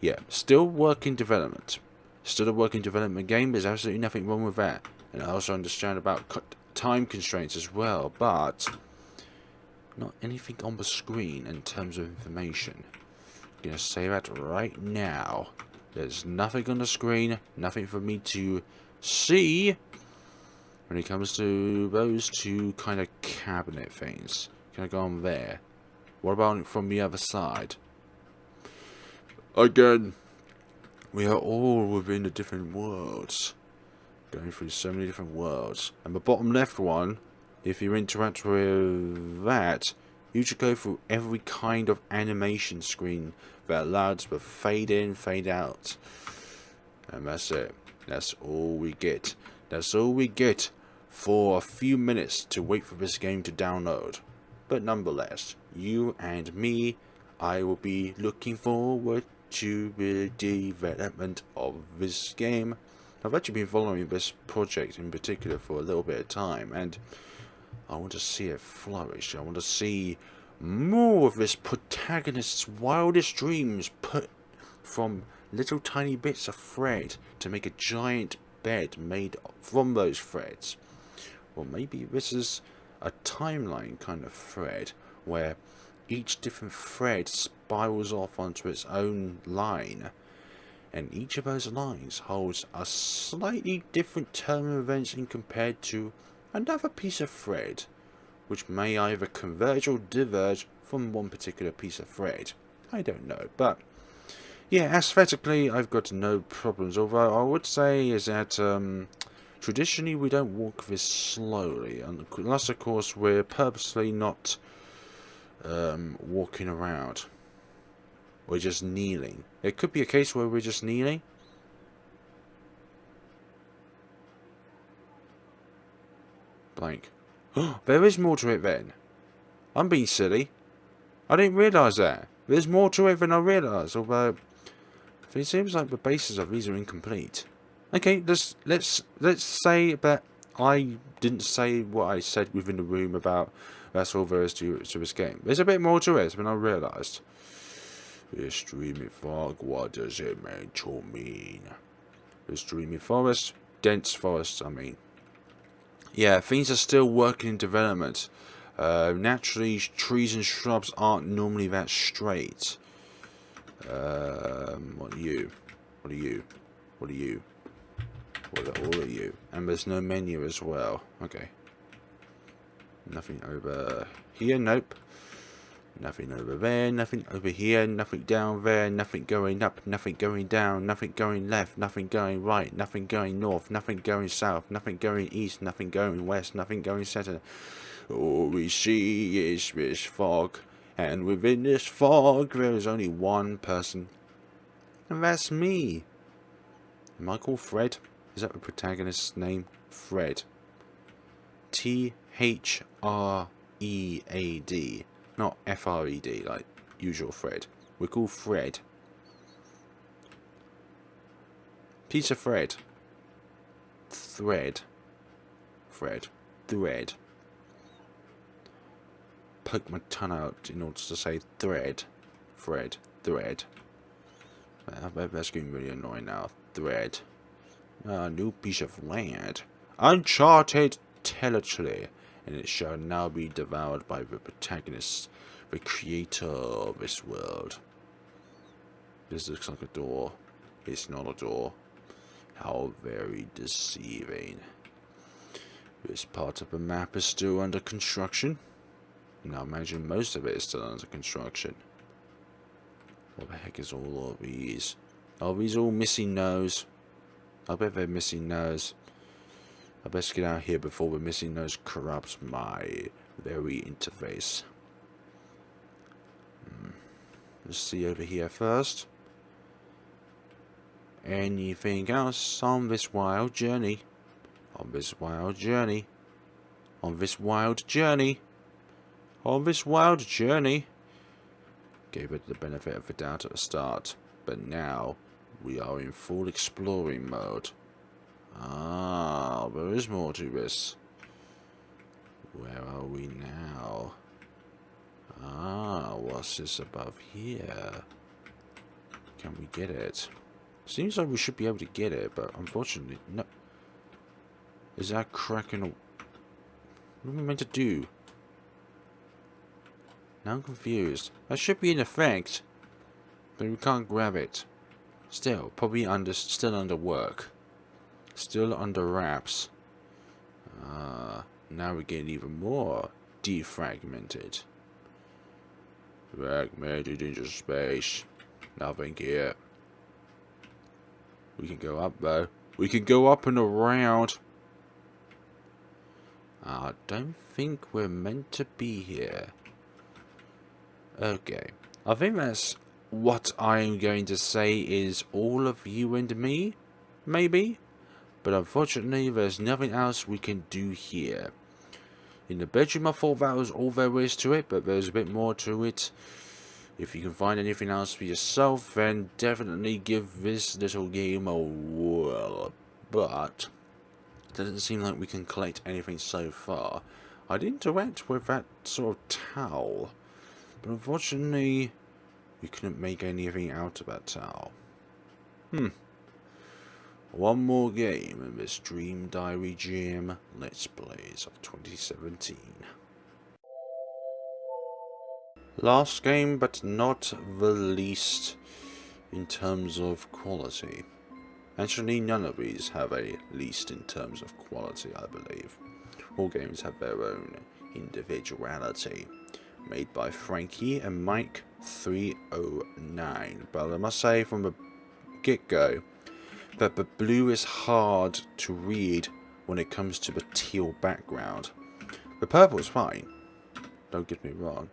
Yeah, still work in development. Still a work in development game. There's absolutely nothing wrong with that. And I also understand about time constraints as well. But not anything on the screen in terms of information. I'm going to say that right now. There's nothing on the screen. Nothing for me to see. When it comes to those two kind of cabinet things. Can I go on there? What about from the other side? Again, we are all within the different worlds. Going through so many different worlds. And the bottom left one, if you interact with that, you should go through every kind of animation screen that allows to fade in, fade out. And that's it. That's all we get. That's all we get for a few minutes to wait for this game to download. But nonetheless, you and me, I will be looking forward to the development of this game. I've actually been following this project in particular for a little bit of time, and I want to see it flourish. I want to see more of this protagonist's wildest dreams put from little tiny bits of thread to make a giant bed made from those threads. Or maybe this is a timeline kind of thread where each different thread spirals off onto its own line, and each of those lines holds a slightly different turn of events in compared to another piece of thread, which may either converge or diverge from one particular piece of thread. I don't know, but yeah, aesthetically I've got no problems, although I would say is that traditionally we don't walk this slowly, unless of course we're purposely not walking around. We're just kneeling. It could be a case where we're just kneeling. Blank. There is more to it then. I'm being silly. I didn't realise that. There's more to it than I realised, although it seems like the bases of these are incomplete. Okay, let's say that I didn't say what I said within the room about that's all there is to this game. There's a bit more to it than I realised. This dreamy fog, what does it mean to mean? This dreamy forest, dense forest, I mean. Yeah, things are still working in development. Naturally, trees and shrubs aren't normally that straight. What are you? What are you? What are you? What are all of you? And there's no menu as well. Okay. Nothing over here, nope. Nothing over there, nothing over here, nothing down there, nothing going up, nothing going down, nothing going left, nothing going right, nothing going north, nothing going south, nothing going east, nothing going west, nothing going center. All we see is this fog, and within this fog there is only one person, and that's me. Am I called Fred? Is that the protagonist's name? Fred. T-H-R-E-A-D. Not F-R-E-D, like usual Fred. We're called Fred. Piece of Fred. Thread. Fred. Thread. Poke my tongue out in order to say thread. Fred. Thread. That's getting really annoying now. Thread. A new piece of land. Uncharted territory. And it shall now be devoured by the protagonist, the creator of this world. This looks like a door. It's not a door. How very deceiving. This part of the map is still under construction. And I imagine most of it is still under construction. What the heck is all of these? Are these all missing nose? I bet they're missing nose. I best get out here before the missing nose corrupts my very interface. Let's see over here first. Anything else on this wild journey? On this wild journey? On this wild journey? On this wild journey? Gave it the benefit of the doubt at the start, but now we are in full exploring mode. Ah, there is more to this. Where are we now? Ah, what's this above here? Can we get it? Seems like we should be able to get it, but unfortunately, no. Is that cracking? What am I meant to do? Now I'm confused. That should be in effect, but we can't grab it. Still, probably still under work. Still under wraps. Now we're getting even more defragmented. Fragmented into space. Nothing here. We can go up though. We can go up and around. I don't think we're meant to be here. Okay. I think that's what I'm going to say is all of you and me. Maybe. But unfortunately, there's nothing else we can do here. In the bedroom, I thought that was all there is to it, but there's a bit more to it. If you can find anything else for yourself, then definitely give this little game a whirl. But it doesn't seem like we can collect anything so far. I'd interact with that sort of towel, but unfortunately, we couldn't make anything out of that towel. One more game in this Dream Diary Jam Let's Plays of 2017. Last game, but not the least, in terms of quality. Actually, none of these have a least in terms of quality, I believe. All games have their own individuality. Made by Frankie and Mike 309. But I must say from the get-go that the blue is hard to read when it comes to the teal background. The purple is fine, don't get me wrong.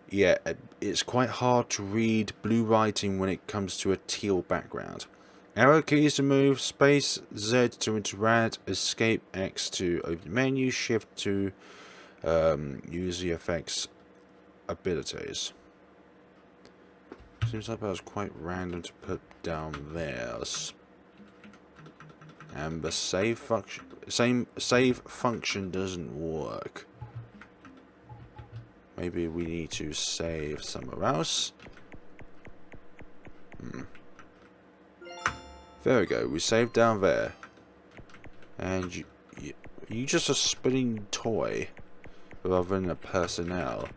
Yeah, it's quite hard to read blue writing when it comes to a teal background. Arrow keys to move, space Z to interact, escape X to open the menu, shift to use the effects abilities. Seems like that was quite random to put down there. And the save function doesn't work. Maybe we need to save somewhere else. There we go. We saved down there. And you just a spinning toy rather than a personnel.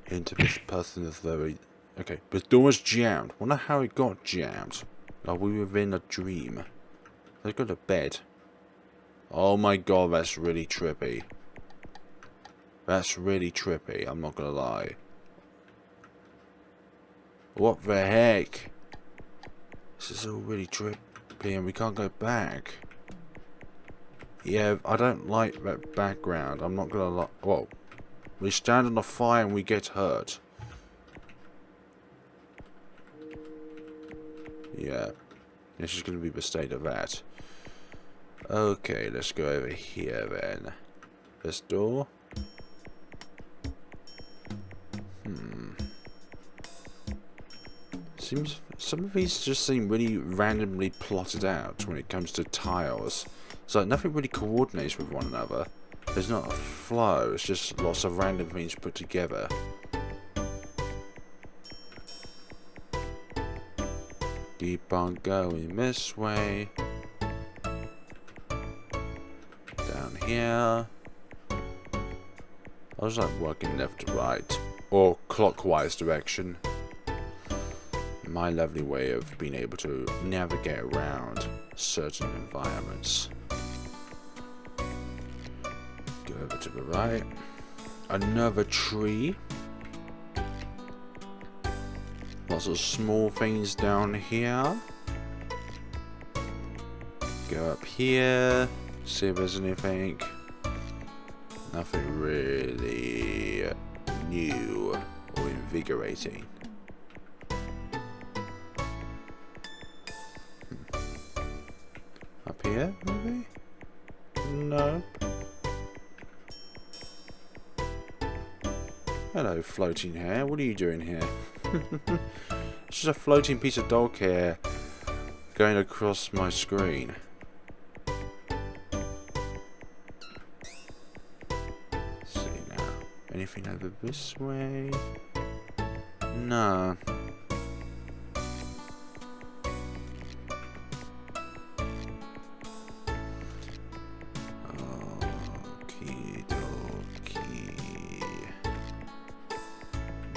Into this person is very... Okay, the door was jammed. Wonder how it got jammed. Are we within a dream? Let's go to bed. Oh my god, that's really trippy. That's really trippy, I'm not gonna lie. What the heck? This is all really trippy and we can't go back. Yeah, I don't like that background. I'm not gonna lie. Whoa. We stand on the fire and we get hurt. Yeah. This is gonna be the state of that. Okay, let's go over here then. This door. Seems some of these just seem really randomly plotted out when it comes to tiles. It's like nothing really coordinates with one another. There's not a flow, it's just lots of random things put together. Keep on going this way. Down here. I was like working left to right. Or clockwise direction. My lovely way of being able to navigate around certain environments. Go over to the right. Another tree. Lots of small things down here. Go up here. See if there's anything. Nothing really new or invigorating. Up here, maybe? No. Hello, floating hair. What are you doing here? It's just a floating piece of dog hair going across my screen. Let's see now. Anything over this way? No.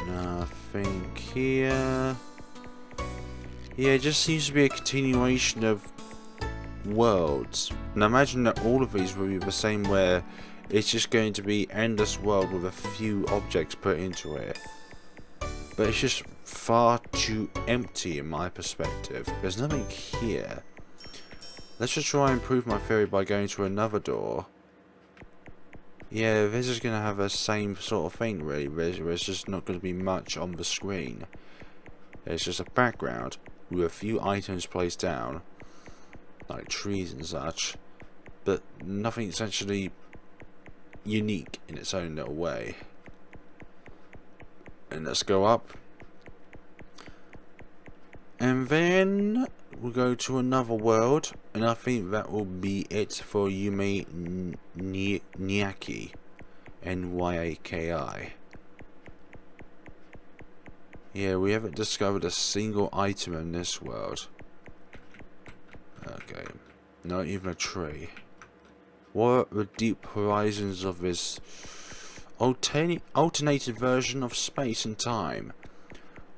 Nothing here. Yeah, it just seems to be a continuation of worlds. And I imagine that all of these will be the same, where it's just going to be endless world with a few objects put into it. But it's just far too empty in my perspective. There's nothing here. Let's just try and prove my theory by going to another door. Yeah, this is going to have the same sort of thing really, there's just not going to be much on the screen. It's just a background with a few items placed down, like trees and such, but nothing's actually unique in its own little way. And let's go up. And then we'll go to another world, and I think that will be it for Yume Nikki Nyaki. Yeah, we haven't discovered a single item in this world. Okay, not even a tree. What are the deep horizons of this alternated version of space and time?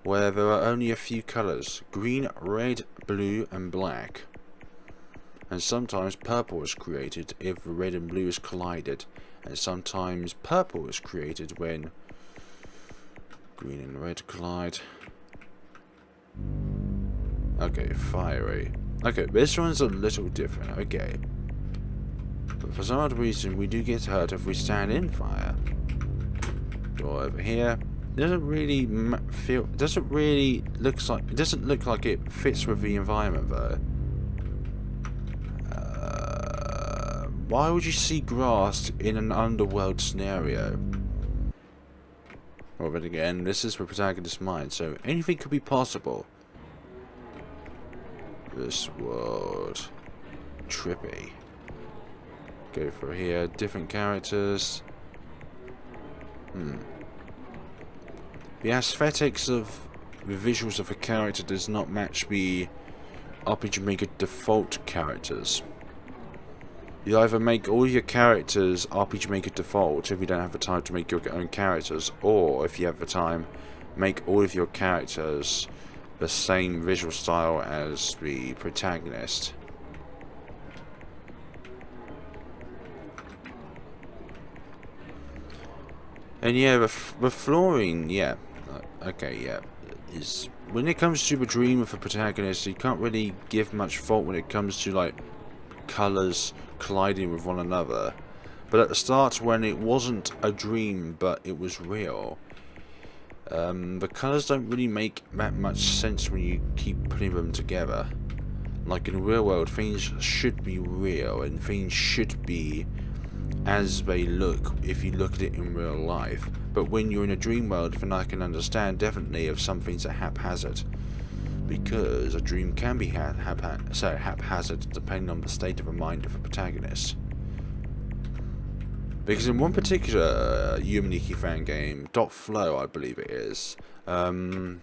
where there are only a few colours: green, red, blue and black. And sometimes purple is created if red and blue is collided, and sometimes purple is created when green and red collide. Okay, fiery. Okay, this one's a little different, okay. But for some odd reason, we do get hurt if we stand in fire. Go over here. Doesn't really feel. Doesn't really looks like. It doesn't look like it fits with the environment though. Why would you see grass in an underworld scenario? Well, then again, this is the protagonist's mind, so anything could be possible. This world. Trippy. Go for here. Different characters. The aesthetics of the visuals of a character does not match the RPG Maker default characters. You either make all your characters RPG Maker default if you don't have the time to make your own characters, or if you have the time, make all of your characters the same visual style as the protagonist. And yeah, the flooring, yeah, okay, yeah, is when it comes to the dream of a protagonist, you can't really give much fault when it comes to like colours colliding with one another. But at the start, when it wasn't a dream but it was real, the colours don't really make that much sense when you keep putting them together. Like in the real world, things should be real and things should be as they look if you look at it in real life. But when you're in a dream world, then I can understand definitely if some things are haphazard, because a dream can be haphazard depending on the state of the mind of the protagonist. Because in one particular Yume Nikki Fangames, .flow I believe it is, the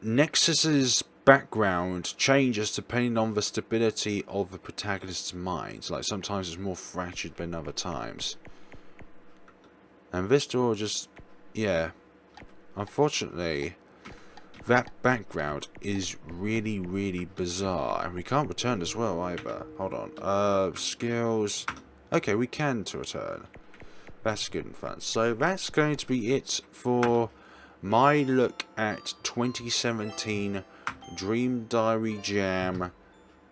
Nexus's background changes depending on the stability of the protagonist's mind. Like sometimes it's more fractured than other times. And this door just, yeah, unfortunately, that background is really, really bizarre. And we can't return as well either. Hold on. Skills. Okay, we can to return. That's good and fun. So that's going to be it for my look at 2017 Dream Diary Jam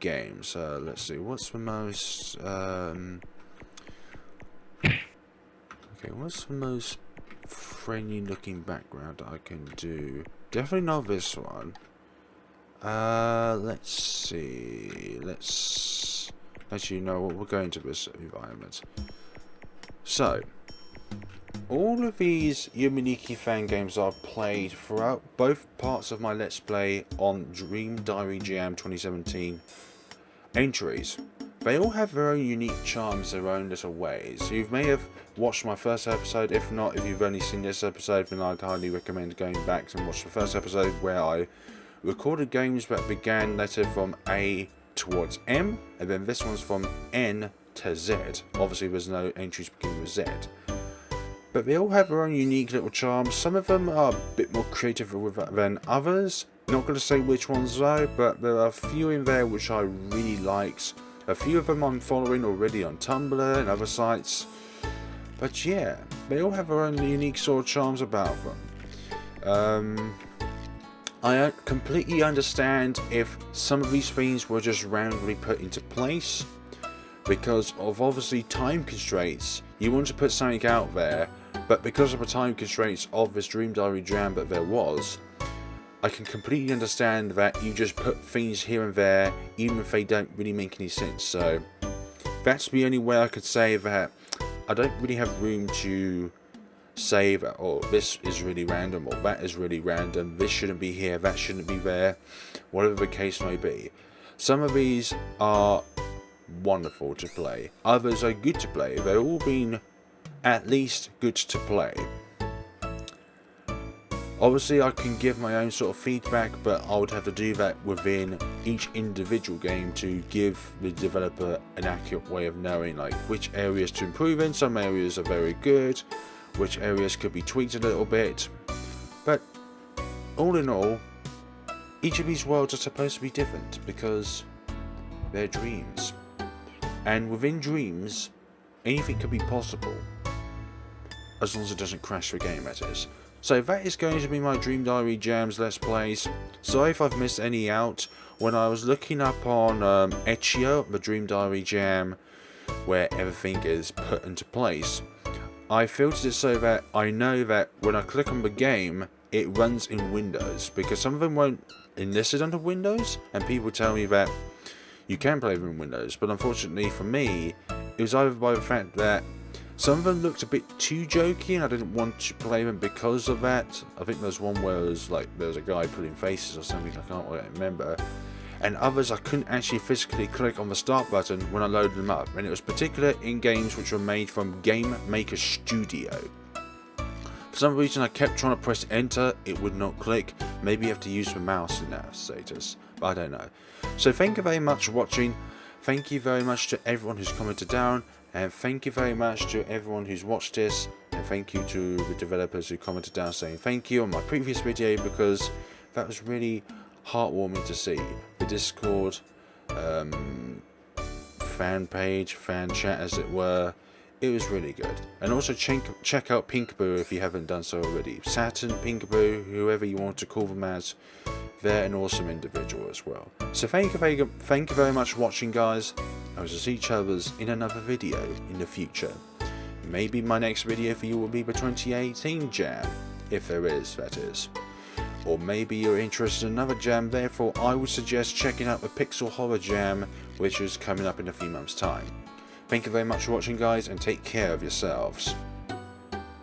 games. Let's see, what's the most okay, what's the most friendly looking background I can do? Definitely not this one. Let's see, let's actually know what we're going to this environment. So all of these Yume Nikki Fangames I've played throughout both parts of my Let's Play on Dream Diary Jam 2017 entries. They all have their own unique charms, their own little ways. You may have watched my first episode. If not, if you've only seen this episode, then I'd highly recommend going back and watch the first episode where I recorded games that began letter from A towards M, and then this one's from N to Z. Obviously there's no entries beginning with Z. But they all have their own unique little charms. Some of them are a bit more creative than others. Not going to say which ones though, but there are a few in there which I really liked. A few of them I'm following already on Tumblr and other sites. But yeah, they all have their own unique sort of charms about them. I completely understand if some of these things were just randomly put into place. Because of obviously time constraints, you want to put something out there, but because of the time constraints of this Dream Diary Jam that there was, I can completely understand that you just put things here and there, even if they don't really make any sense. So that's the only way I could say that I don't really have room to say that, oh, this is really random, or that is really random, this shouldn't be here, that shouldn't be there, whatever the case may be. Some of these are wonderful to play, others are good to play. They've all been at least good to play. Obviously I can give my own sort of feedback, but I would have to do that within each individual game to give the developer an accurate way of knowing like which areas to improve in. Some areas are very good, which areas could be tweaked a little bit, but all in all, each of these worlds are supposed to be different because they're dreams. And within dreams, anything can be possible. As long as it doesn't crash the game, that is. So that is going to be my Dream Diary Jams Let's Plays. Sorry if I've missed any out. When I was looking up on Itch.io, the Dream Diary Jam, where everything is put into place, I filtered it so that I know that when I click on the game, it runs in Windows. Because some of them won't enlist it under Windows, and people tell me that you can play them in Windows. But unfortunately for me, it was either by the fact that some of them looked a bit too jokey and I didn't want to play them because of that. I think there's one where it was like there was a guy putting faces or something, I can't quite remember. And others I couldn't actually physically click on the start button when I loaded them up. And it was particular in games which were made from Game Maker Studio. For some reason I kept trying to press enter, it would not click. Maybe you have to use the mouse in that status, but I don't know. So thank you very much for watching. Thank you very much to everyone who's commented down. And thank you very much to everyone who's watched this, and thank you to the developers who commented down saying thank you on my previous video, because that was really heartwarming to see. The Discord fan page, fan chat as it were, it was really good. And also check out Pinkaboo if you haven't done so already. Saturn, Pinkaboo, whoever you want to call them as, they're an awesome individual as well. So thank you very much for watching, guys. I will see each others in another video in the future. Maybe my next video for you will be the 2018 jam, if there is, that is. Or maybe you're interested in another jam, therefore I would suggest checking out the Pixel Horror Jam, which is coming up in a few months' time. Thank you very much for watching, guys, and take care of yourselves.